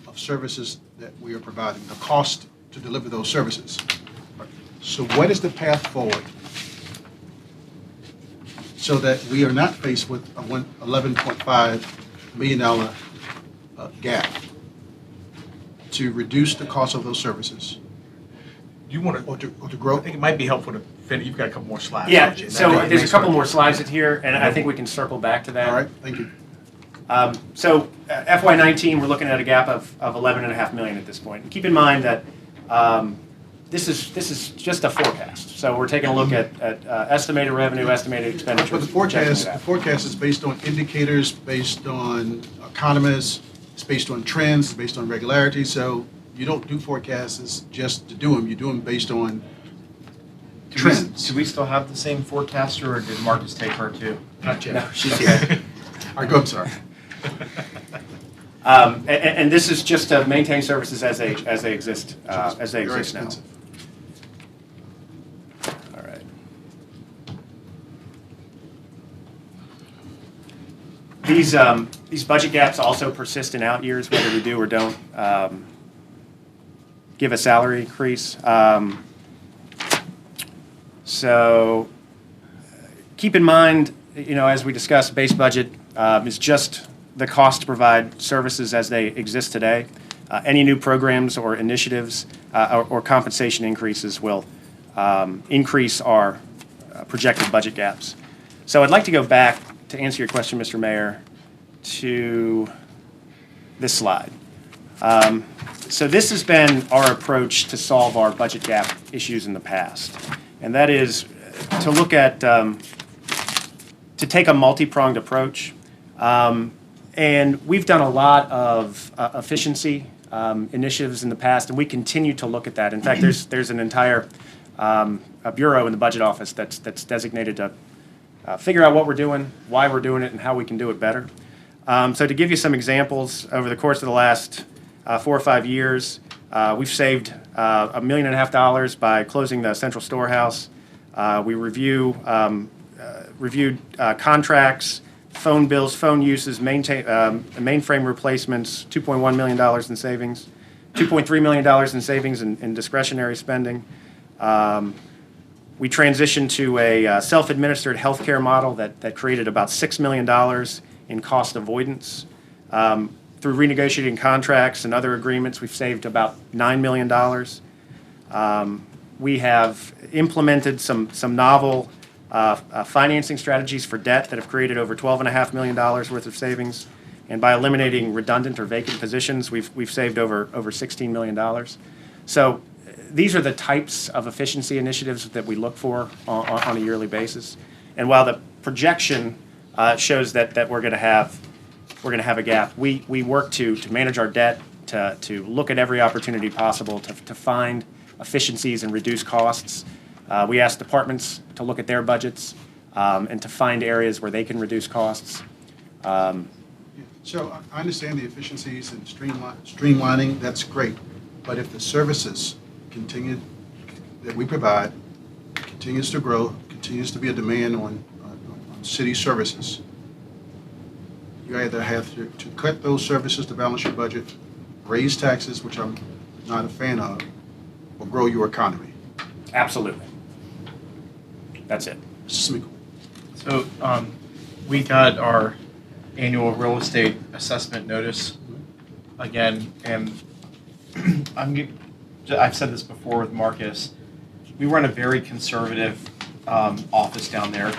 of services that we are providing, the cost to deliver those services. So what is the path forward so that we are not faced with a $11.5 million gap to reduce the cost of those services? Do you want to grow? I think it might be helpful to finish. You've got a couple more slides. Yeah, don't you? so That there's a makes couple sense. more slides in here, and I think we can circle back to that. All right, thank you. So FY19, we're looking at a gap of $11.5 million at this point. And keep in mind that this is just a forecast. So we're taking a look at estimated revenue, estimated expenditures. But the forecast is based on indicators, based on economists, it's based on trends, it's based on regularity. So you don't do forecasts just to do them, you do them based on Do trends. we still have the same forecaster, or did Marcus take her too? Not yet. No, she's here. All right, go, I'm sorry. And this is just to maintain services as they exist, Very now. expensive. All right. These budget gaps also persist in out years, whether we do or don't give a salary increase. So keep in mind, as we discussed, base budget is just the cost to provide services as they exist today. Any new programs or initiatives or compensation increases will increase our projected budget gaps. So I'd like to go back to answer your question, Mr. Mayor, to this slide. So this has been our approach to solve our budget gap issues in the past, and that is to look at, to take a multi-pronged approach. And we've done a lot of efficiency initiatives in the past, and we continue to look at that. In fact, there's an entire a bureau in the budget office that's designated to figure out what we're doing, why we're doing it, and how we can do it better. So to give you some examples, over the course of the last 4 or 5 years, we've saved $1.5 million by closing the central storehouse. We reviewed contracts, phone bills, phone uses, mainframe replacements, $2.1 million in savings, $2.3 million in savings in discretionary spending. We transitioned to a self-administered healthcare model that created about $6 million in cost avoidance. Through renegotiating contracts and other agreements, we've saved about $9 million. We have implemented some novel financing strategies for debt that have created over $12.5 million worth of savings. And by eliminating redundant or vacant positions, we've saved over $16 million. So these are the types of efficiency initiatives that we look for on a yearly basis. And while the projection shows that we're going to have a gap, we work to manage our debt, to look at every opportunity possible to find efficiencies and reduce costs. We ask departments to look at their budgets and to find areas where they can reduce costs. So I understand the efficiencies and streamlining, that's great. But if the services that we provide continues to grow, continues to be a demand on city services, you either have to cut those services to balance your budget, raise taxes, which I'm not a fan of, or grow your economy. Absolutely. That's it. Mr. Smeekle. So we got our annual real estate assessment notice again, and I've said this before with Marcus. We run a very conservative office down there,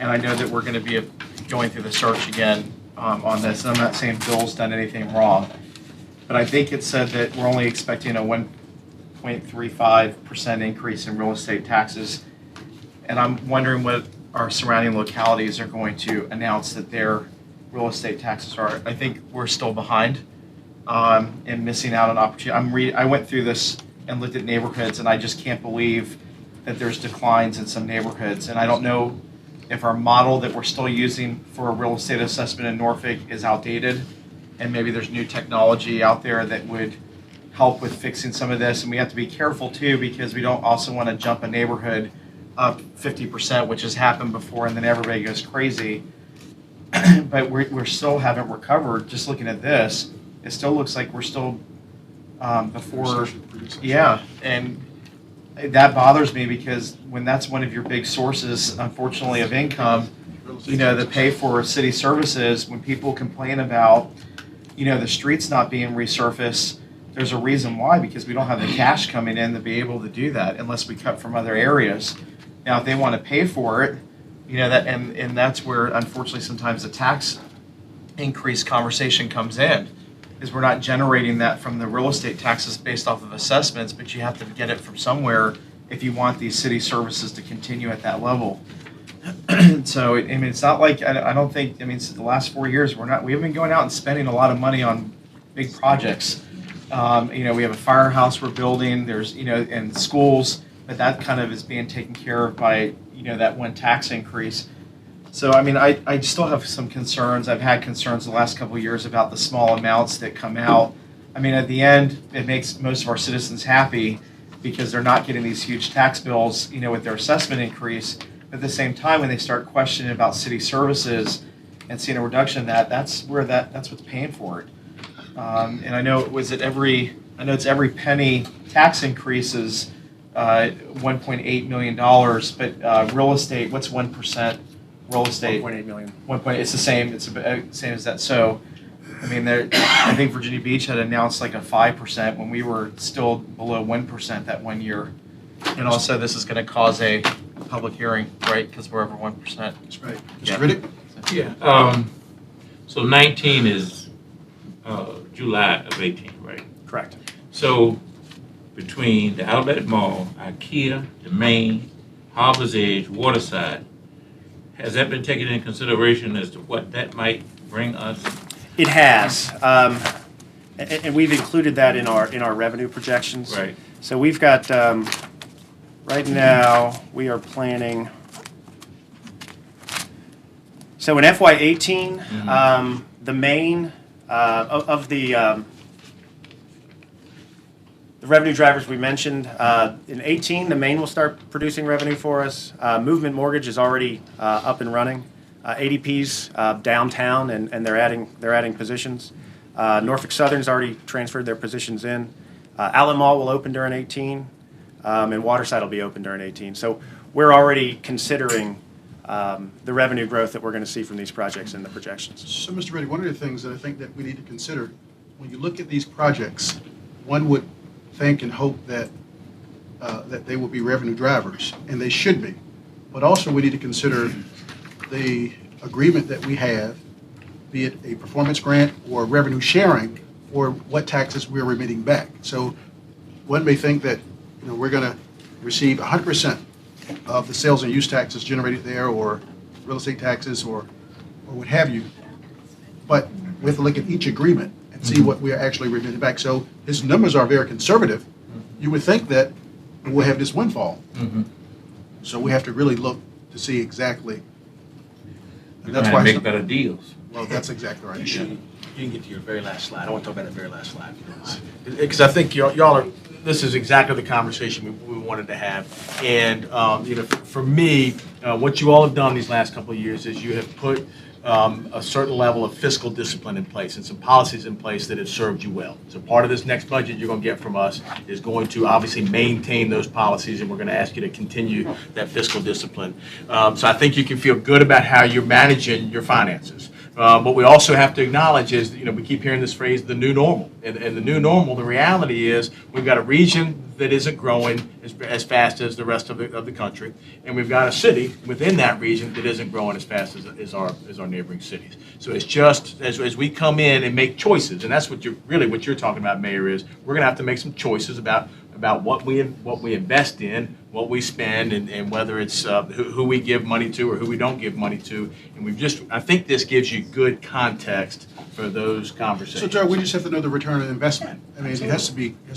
and I know that we're going to be going through the search again on this. And I'm not saying Bill's done anything wrong, but I think it said that we're only expecting a 1.35% increase in real estate taxes. And I'm wondering what our surrounding localities are going to announce that their real estate taxes are. I think we're still behind and missing out on opportunity. I went through this and looked at neighborhoods, and I just can't believe that there's declines in some neighborhoods. And I don't know if our model that we're still using for a real estate assessment in Norfolk is outdated, and maybe there's new technology out there that would help with fixing some of this. And we have to be careful too, because we don't also want to jump a neighborhood up 50%, which has happened before, and then everybody goes crazy. But we're still haven't recovered. Just looking at this, it still looks like we're still before. Yeah, and that bothers me, because when that's one of your big sources, unfortunately, of income, to pay for city services, when people complain about, the streets not being resurfaced, there's a reason why, because we don't have the cash coming in to be able to do that unless we cut from other areas. Now, if they want to pay for it, and that's where, unfortunately, sometimes the tax increase conversation comes in, is we're not generating that from the real estate taxes based off of assessments, but you have to get it from somewhere if you want these city services to continue at that level. So, it's not like, I don't think, the last 4 years, we haven't been going out and spending a lot of money on big projects. We have a firehouse we're building, there's, and schools, but that kind of is being taken care of by, that one tax increase. So, I still have some concerns. I've had concerns the last couple of years about the small amounts that come out. At the end, it makes most of our citizens happy because they're not getting these huge tax bills, with their assessment increase. But at the same time, when they start questioning about city services and seeing a reduction in that, that's what's paying for it. And I know it's every penny tax increases $1.8 million, but real estate, what's 1%? Real estate. 1.8 million. It's the same. It's the same as that. So, I think Virginia Beach had announced like a 5% when we were still below 1% that one year. And also, this is going to cause a public hearing, right? Because we're over 1%. That's right. Yeah. Mr. Riddick? Yeah. So 19 is July of 18, right? Correct. So between the Outlet Mall, IKEA, the Main, Harbor's Edge, Waterside, has that been taken into consideration as to what that might bring us? It has, and we've included that in our revenue projections. Right. So we've got right now we are planning. So in FY18, the main of the revenue drivers we mentioned, in 18, the main will start producing revenue for us. Movement Mortgage is already up and running. ADP's downtown, and they're adding positions. Norfolk Southern's already transferred their positions in. Outlet Mall will open during 18, and Waterside will be open during 18. So we're already considering the revenue growth that we're going to see from these projects in the projections. So, Mr. Reddy, one of the things that I think that we need to consider, when you look at these projects, one would think and hope that that they will be revenue drivers, and they should be. But also we need to consider the agreement that we have, be it a performance grant or revenue sharing, or what taxes we're remitting back. So one may think that we're going to receive 100% of the sales and use taxes generated there, or real estate taxes, or what have you. But we have to look at each agreement and see what we are actually remitting back. So his numbers are very conservative. You would think that we'll have this windfall. So we have to really look to see exactly. And that's why make better deals. Well, that's exactly right. You can get to your very last slide. I want to talk about that very last slide. Because I think y'all are, this is exactly the conversation we wanted to have. And, for me, what you all have done these last couple of years is you have put a certain level of fiscal discipline in place and some policies in place that have served you well. So part of this next budget you're going to get from us is going to obviously maintain those policies, and we're going to ask you to continue that fiscal discipline. So I think you can feel good about how you're managing your finances. What we also have to acknowledge is, we keep hearing this phrase, the new normal. And the new normal, the reality is we've got a region that isn't growing as fast as the rest of the country. And we've got a city within that region that isn't growing as fast as our neighboring cities. So it's just, as we come in and make choices, and that's what you're talking about, Mayor, is we're going to have to make some choices about what we invest in, what we spend, and whether it's who we give money to or who we don't give money to. And I think this gives you good context for those conversations. So, Joe, we just have to know the return on investment. It has to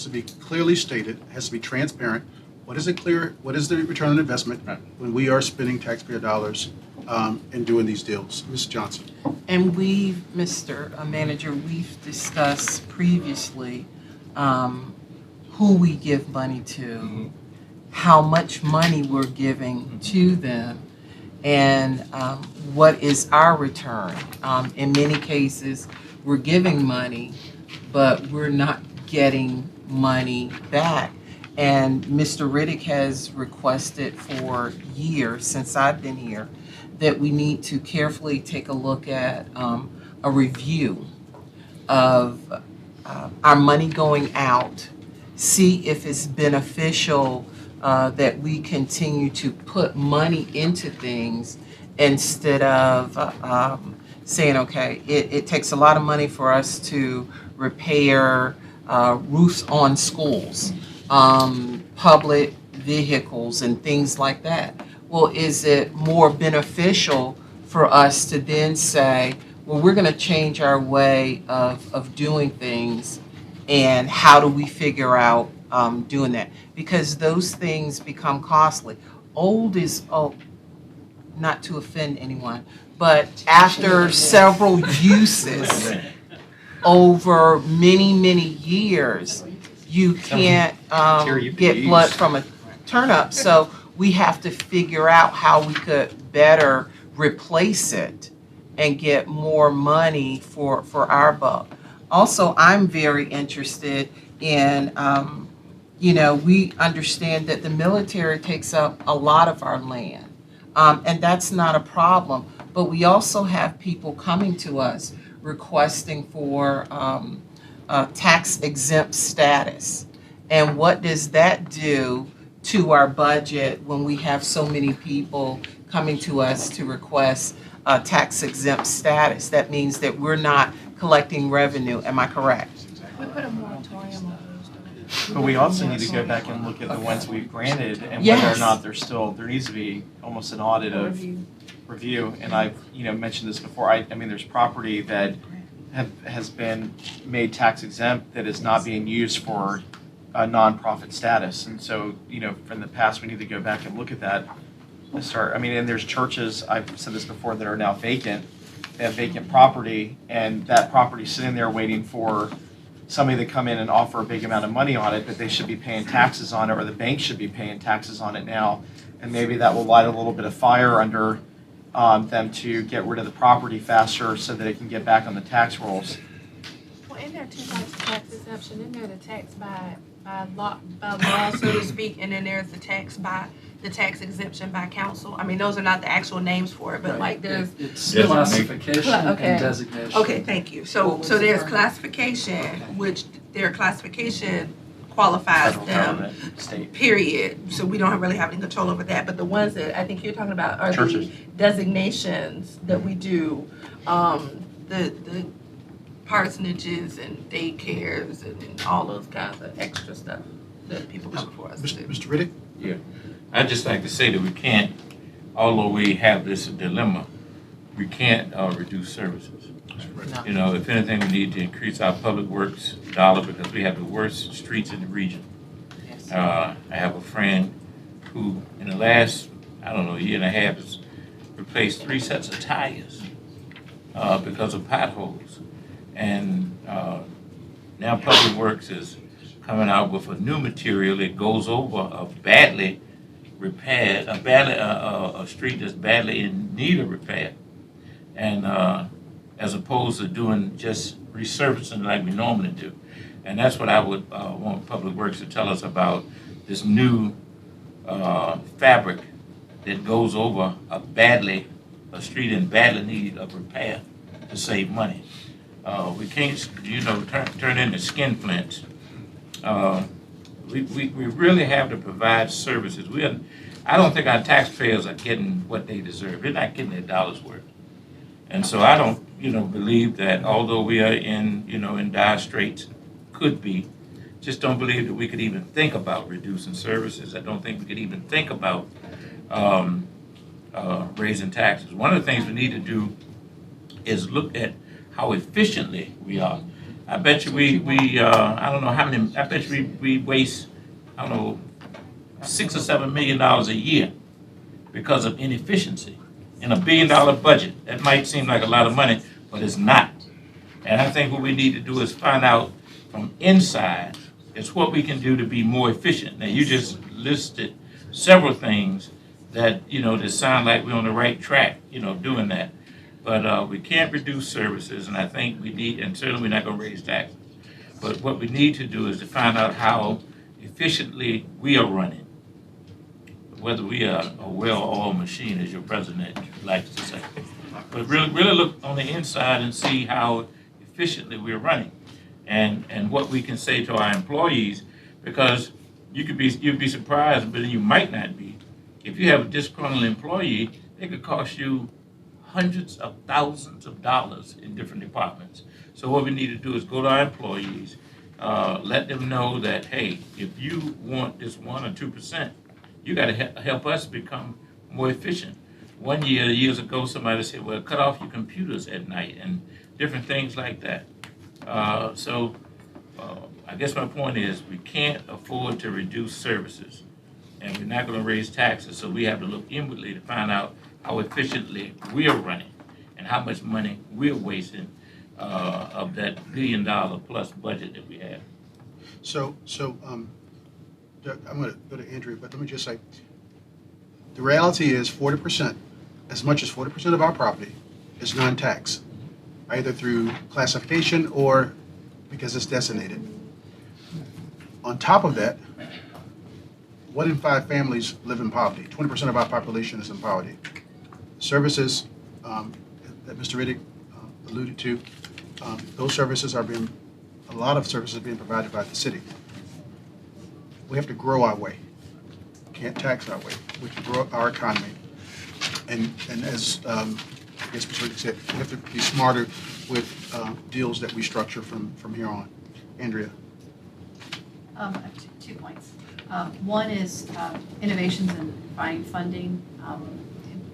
be clearly stated, it has to be transparent. What is the return on investment when we are spending taxpayer dollars and doing these deals? Ms. Johnson. And Mr. Manager, we've discussed previously who we give money to, how much money we're giving to them, and what is our return. In many cases, we're giving money, but we're not getting money back. And Mr. Riddick has requested for years, since I've been here, that we need to carefully take a look at a review of our money going out, see if it's beneficial that we continue to put money into things instead of saying, okay, it takes a lot of money for us to repair roofs on schools, public vehicles, and things like that. Well, is it more beneficial for us to then say, well, we're going to change our way of doing things And how do we figure out doing that? Because those things become costly. Old is, oh, not to offend anyone, but after several uses over many, many years, you can't get blood from a turnip. So we have to figure out how we could better replace it and get more money for our buck. Also, I'm very interested in, we understand that the military takes up a lot of our land. And that's not a problem. But we also have people coming to us requesting for tax exempt status. And what does that do to our budget when we have so many people coming to us to request tax exempt status? That means that we're not collecting revenue. Am I correct? We put a moratorium on those. But we also need to go back and look at the ones we've granted and whether Yes. or not there needs to be almost an audit of review. And I've, mentioned this before. I mean, there's property that has been made tax exempt that is not being used for a nonprofit status. And so, from the past, we need to go back and look at that and there's churches, I've said this before, that are now vacant. They have vacant property, and that property's sitting there waiting for somebody to come in and offer a big amount of money on it, but they should be paying taxes on it, or the bank should be paying taxes on it now. And maybe that will light a little bit of fire under them to get rid of the property faster so that it can get back on the tax rolls. Well, in there are two types of tax exemption. In there, the tax by law, so to speak, and then there's the tax exemption by council. I mean, those are not the actual names for it, but like there's. It's Designate. classification Okay. and designation. Okay, thank you. So there's classification, which their classification qualifies Federal them, government, state. period. So we don't really have any control over that. But the ones that I think you're talking about are Churches. the designations that we do, the parsonages and daycares and all those kinds of extra stuff that people come for us to do. Mr. Riddick? I'd just like to say that we can't, although we have this dilemma, we can't reduce services. No. If anything, we need to increase our public works dollar because we have the worst streets in the region. Yes. I have a friend who, in the last, year and a half, has replaced 3 sets of tires because of potholes. And now Public Works is coming out with a new material that goes over a badly repaired, a street that's badly in need of repair. And as opposed to doing just resurfacing like we normally do. And that's what I would want Public Works to tell us about, this new fabric that goes over a street in badly need of repair to save money. We can't, turn into skin flints. We really have to provide services. I don't think our taxpayers are getting what they deserve. They're not getting their dollars worth. And so I don't, believe that although we are in dire straits, could be, just don't believe that we could even think about reducing services. I don't think we could even think about raising taxes. One of the things we need to do is look at how efficiently we are. I bet you I don't know how many, I bet you we waste, $6 or $7 million a year because of inefficiency. In $1 billion budget, that might seem like a lot of money, but it's not. And I think what we need to do is find out from inside is what we can do to be more efficient. Now, you just listed several things that, that sound like we're on the right track, doing that. But we can't reduce services, and I think we need, and certainly we're not going to raise taxes. But what we need to do is to find out how efficiently we are running, whether we are a well-oiled machine, as your president likes to say. But really look on the inside and see how efficiently we're running, and what we can say to our employees, because you'd be surprised, but you might not be. If you have a disgruntled employee, it could cost you hundreds of thousands of dollars in different departments. So what we need to do is go to our employees, let them know that, hey, if you want this 1 or 2%, you got to help us become more efficient. Years ago, somebody said, well, cut off your computers at night and different things like that. So I guess my point is, we can't afford to reduce services, and we're not gonna raise taxes, so we have to look inwardly to find out how efficiently we're running and how much money we're wasting of that $1 billion plus budget that we have. Doug, I'm going to go to Andrea, but let me just say, the reality is 40%, as much as 40% of our property is non-tax, either through classification or because it's designated. On top of that, 1 in 5 families live in poverty. 20% of our population is in poverty. Services that Mr. Riddick alluded to, those services a lot of services are being provided by the city. We have to grow our way. Can't tax our way. We have to grow our economy. And as I guess Mr. Riddick said, we have to be smarter with deals that we structure from here on. Andrea. I have 2 points. One is innovations in finding funding,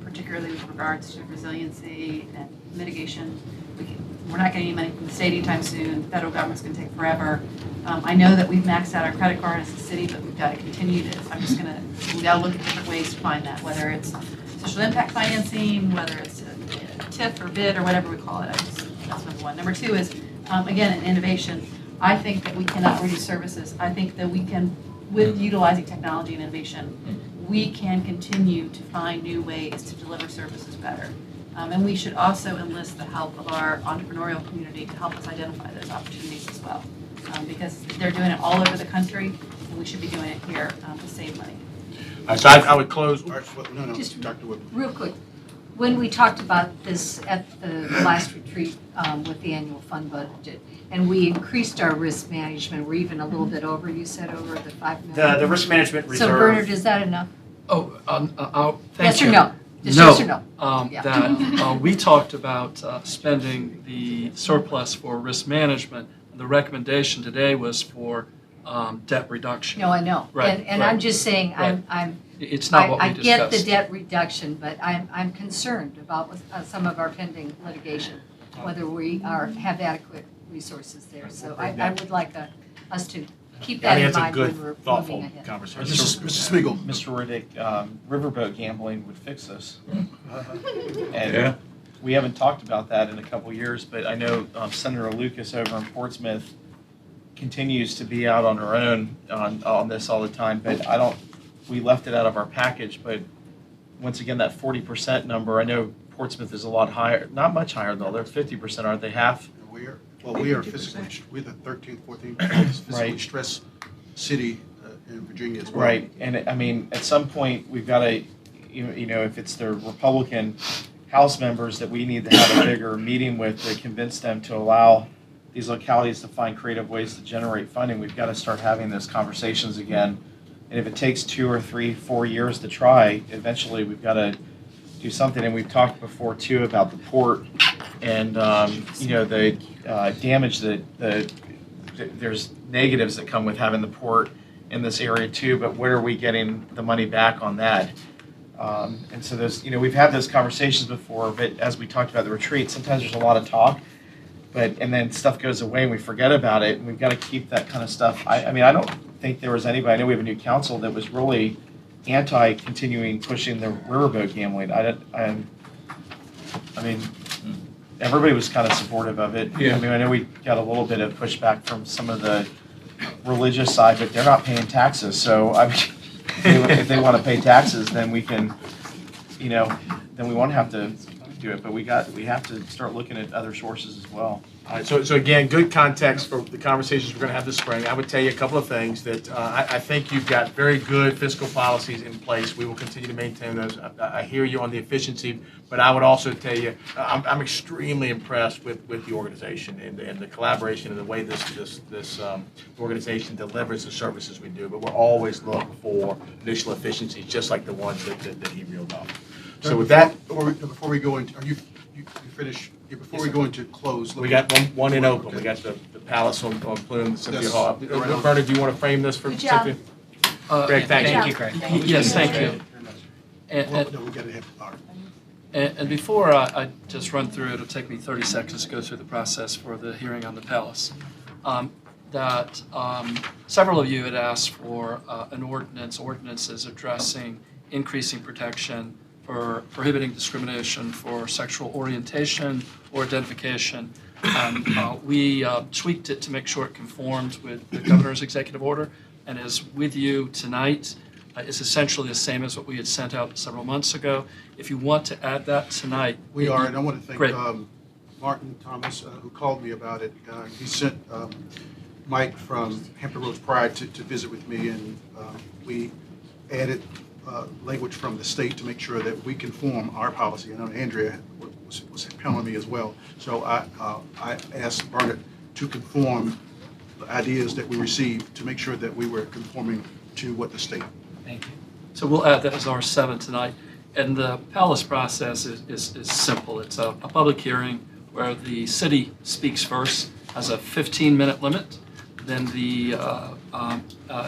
particularly with regards to resiliency and mitigation. We're not getting any money from the state anytime soon. The federal government's going to take forever. I know that we've maxed out our credit card as a city, but we've got to continue this. We've got to look at different ways to find that, whether it's social impact financing, whether it's a TIF or bid or whatever we call it. That's number one. Number 2 is, again, an innovation. I think that we cannot reduce services. I think that we can, with utilizing technology and innovation, we can continue to find new ways to deliver services better. And we should also enlist the help of our entrepreneurial community to help us identify those opportunities as well. Because they're doing it all over the country, and we should be doing it here to save money. All right, so I would close. No, Just Dr. Whitman. Real quick, when we talked about this at the last retreat with the annual fund budget, and we increased our risk management, we're even a little bit over, you said over the 5 million? The risk management reserve. So Bernard, is that enough? Oh, thank you. Yes or no? Just No. yes or no? Yeah. That we talked about spending the surplus for risk management. The recommendation today was for debt reduction. No, I know. Right, And right. I'm just saying, Right. I'm It's not what we I discussed. get the debt reduction, but I'm concerned about some of our pending litigation, whether we have adequate resources there. So I would like us to keep that in mind when we're thoughtful moving ahead. conversation. Mr. Spiegel. Mr. Riddick, riverboat gambling would fix this. And Yeah. we haven't talked about that in a couple of years, but I know Senator Lucas over in Portsmouth continues to be out on her own on this all the time, but we left it out of our package, but once again, that 40% number, I know Portsmouth is a lot higher, not much higher though, they're 50%, aren't they, half? We are fiscally, we're the 13th, 14th fiscally Right. stressed city in Virginia as well. Right, and I mean, at some point, we've got to, you know, if it's the Republican House members that we need to have a bigger meeting with to convince them to allow these localities to find creative ways to generate funding, we've got to start having those conversations again. And if it takes 2 or 3, 4 years to try, eventually we've got to do something. And we've talked before too about the port and, you know, the damage that there's negatives that come with having the port in this area too, but where are we getting the money back on that? And so there's, you know, we've had those conversations before, but as we talked about the retreat, sometimes there's a lot of talk, and then stuff goes away and we forget about it, and we've got to keep that kind of stuff. I mean, I don't think there was anybody, I know we have a new council that was really anti-continuing pushing the riverboat gambling. I mean, everybody was kind of supportive of it. Yeah. I mean, I know we got a little bit of pushback from some of the religious side, but they're not paying taxes, so I mean, if they want to pay taxes, then we can, you know, then we won't have to do it, but we have to start looking at other sources as well. All right, so again, good context for the conversations we're going to have this spring. I would tell you a couple of things that I think you've got very good fiscal policies in place. We will continue to maintain those. I hear you on the efficiency, but I would also tell you I'm extremely impressed with the organization and the collaboration and the way this organization delivers the services we do. But we're always looking for additional efficiencies, just like the ones that he reeled off. So with that, Before we go into, are you finished? Yeah, before we go into close. we got one in Oakland. We got the Palace on Plume, Cynthia Yes. Hall. Bernard, do you want to frame this for Good job. Cynthia? Greg, thank you. Thank you, Craig. Yes, thank you. And, Well, no, we got to have, all right. and before I just run through, it'll take me 30 seconds to go through the process for the hearing on the Palace. that several of you had asked for ordinances addressing increasing protection for prohibiting discrimination for sexual orientation or identification. And we tweaked it to make sure it conformed with the governor's executive order and is with you tonight. It's essentially the same as what we had sent out several months ago. If you want to add that tonight. We are, and I want to thank Great. Martin Thomas, who called me about it. He sent Mike from Hampton Roads Pride to visit with me, and we added language from the state to make sure that we conform our policy. I know Andrea was telling me as well. So I asked Bernard to conform the ideas that we received to make sure that we were conforming to what the state. Thank you. So we'll add that as R7 tonight. And the palace process is simple. It's a public hearing where the city speaks first, has a 15-minute limit. Then the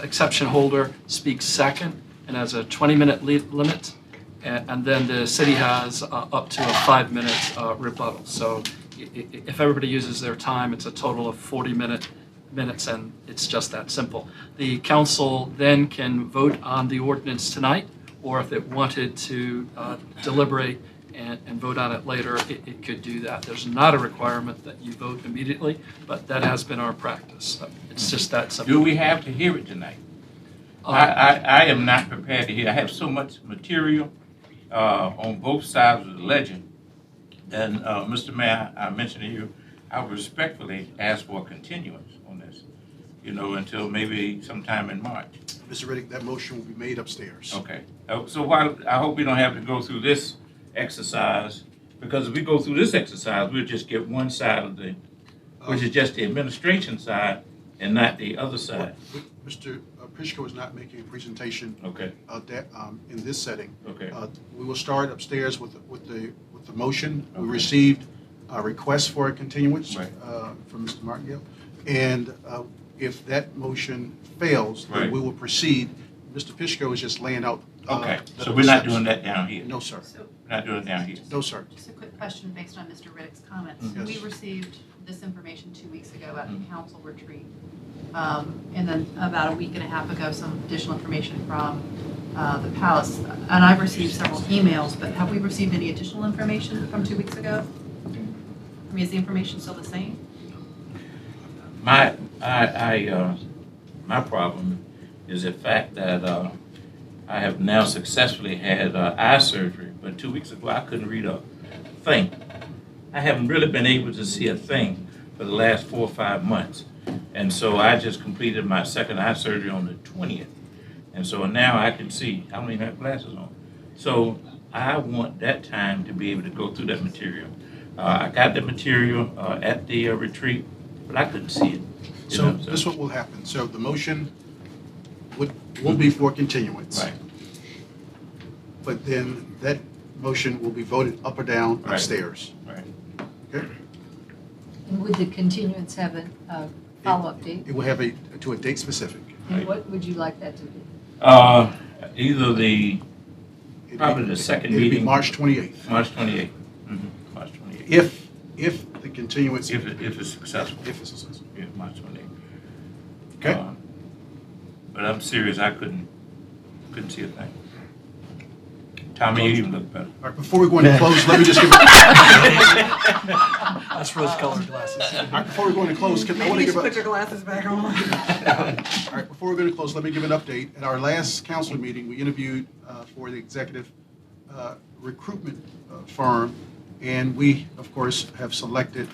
exception holder speaks second and has a 20-minute limit. And then the city has up to a 5-minute rebuttal. So if everybody uses their time, it's a total of 40 minutes, and it's just that simple. The council then can vote on the ordinance tonight, or if it wanted to deliberate and vote on it later, it could do that. There's not a requirement that you vote immediately, but that has been our practice. It's just that simple. Do we have to hear it tonight? I am not prepared to hear. I have so much material on both sides of the ledger. And Mr. Mayor, I mentioned to you, I would respectfully ask for a continuance on this, until maybe sometime in March. Mr. Riddick, that motion will be made upstairs. Okay. So while I hope we don't have to go through this exercise, because if we go through this exercise, we'll just get one side of which is just the administration side and not the other side. Mr. Pishko is not making a presentation. Okay. In this setting. Okay. We will start upstairs with the motion. Okay. We received a request for a continuance Right. from Mr. Martingale, and if that motion fails, then Right. we will proceed. Mr. Pishko is just laying out. Okay. the So we're not steps. doing that down here. No, sir. So We're not doing it down here. No, sir. just a quick question based on Mr. Riddick's comments. Yes. We received this information 2 weeks ago at the Mhm. council retreat. And then about a week and a half ago, some additional information from the palace. And I've received several emails, but have we received any additional information from 2 weeks ago? I mean, is the information still the same? My problem is the fact that I have now successfully had eye surgery, but 2 weeks ago I couldn't read a thing. I haven't really been able to see a thing for the last 4 or 5 months. And so I just completed my second eye surgery on the 20th. And so now I can see. I don't even have glasses on. So I want that time to be able to go through that material. I got the material at the retreat, but I couldn't see it. So this is what will happen. So the motion will be for continuance. Right. But then that motion will be voted up or down Right. upstairs. Right. Okay? And would the continuance have a follow-up date? It will have to a date specific. And what would you like that to be? Either probably the second It'll be meeting. March 28th. March 28th. March 28th. If the continuance. If it's successful. If it's successful. Yeah, March 28th. Okay? But I'm serious, I couldn't see a thing. Tommy, you even look better. All right, before we go into close, let me just give. That's rose-colored glasses. All right, before we go into close, I want to Maybe you give should a. put your glasses back on. All right, before we go to close, let me give an update. At our last council meeting, we interviewed for the executive recruitment firm, and we, of course, have selected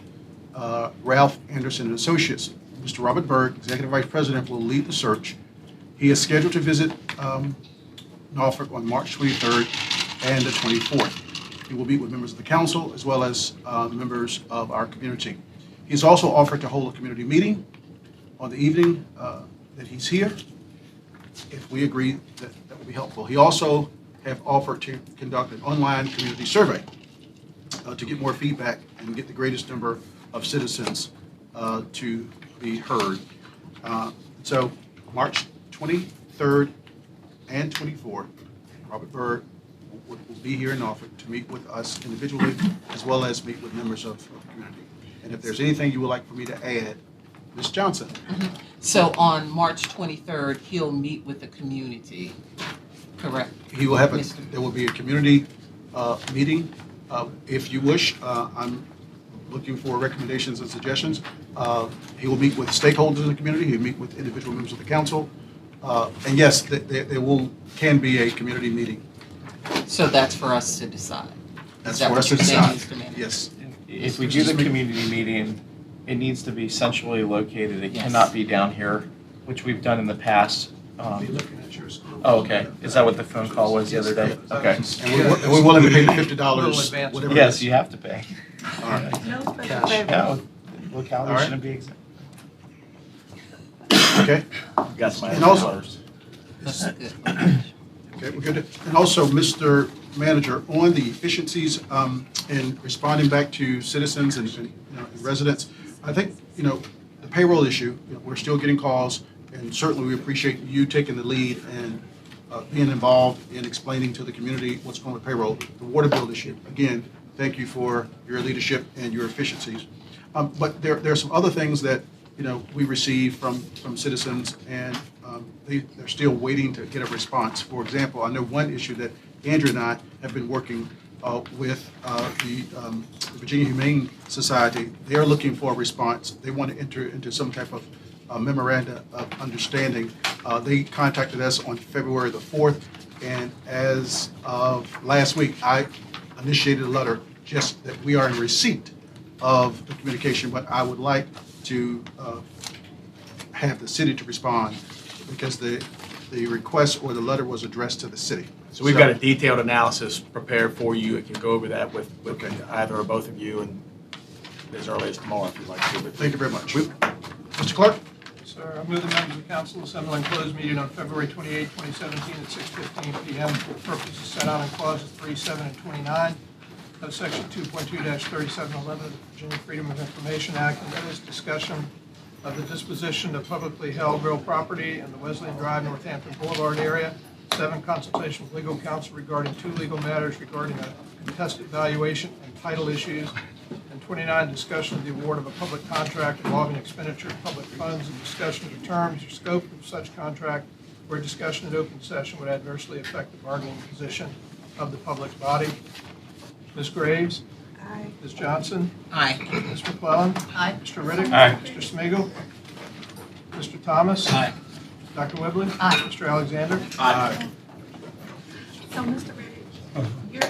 Ralph Anderson and Associates. Mr. Robert Berg, Executive Vice President, will lead the search. He is scheduled to visit Norfolk on March 23rd and the 24th. He will meet with members of the council as well as members of our community. He's also offered to hold a community meeting on the evening that he's here. If we agree, that will be helpful. He also have offered to conduct an online community survey to get more feedback and get the greatest number of citizens to be heard. So March 23rd and 24th, Robert Byrd will be here in Norfolk to meet with us individually as well as meet with members of the community. And if there's anything you would like for me to add Ms. Johnson? So on March 23rd, he'll meet with the community, correct? He will have, Mr. there will be a community meeting. If you wish, I'm looking for recommendations and suggestions. He will meet with stakeholders in the community, he'll meet with individual members of the council. And yes, there can be a community meeting. So that's for us to decide. That's Is that for what us to you're saying, decide. Mr. Manager? Yes. If we do the community meeting, it needs to be centrally located. It Yes. cannot be down here, which we've done in the past. I'll be looking at your school. Oh, okay. Is that what the phone call was the other day? Okay. And we're willing to pay the $50, whatever. Yes, you have to pay. All right. No special favor. No, All locality right. shouldn't be exempt. Okay. Got some And also- $100. That's good. Okay, we're good. And also, Mr. Manager, on the efficiencies in responding back to citizens and residents, I think, the payroll issue, we're still getting calls, and certainly we appreciate you taking the lead and being involved in explaining to the community what's going on with payroll. The water bill issue, again, thank you for your leadership and your efficiencies. But there are some other things that, we receive from citizens, and they're still waiting to get a response. For example, I know one issue that Andrew and I have been working with the Virginia Humane Society. They're looking for a response. They want to enter into some type of memoranda of understanding. They contacted us on February the 4th, and as of last week, I initiated a letter just that we are in receipt of the communication, but I would like to have the city to respond because the request or the letter was addressed to the city. So we've got a detailed analysis prepared for you. I can go over that with Okay. either or both of you and as early as tomorrow if you'd like to. But Thank you very much. Mr. Clerk? Sir, I move the members of council assemble in closed meeting on February 28, 2017 at 6:15 PM for purposes set out in clauses 3, 7, and 29 of section 2.2-3711 of the Virginia Freedom of Information Act, and that is discussion of the disposition of publicly held real property in the Wesleyan Drive, Northampton Boulevard area. 7, consultation with legal counsel regarding 2 legal matters regarding a contested valuation and title issues. And 29, discussion of the award of a public contract involving expenditure of public funds and discussion of the terms or scope of such contract where discussion in open session would adversely affect the bargaining position of the public body. Ms. Graves? Aye. Ms. Johnson? Aye. Ms. McClellan? Aye. Mr. Riddick? Aye. Mr. Smigiel, Mr. Thomas? Aye. Dr. Whibley? Aye. Mr. Alexander? Aye. So, Mr. Reddick, you're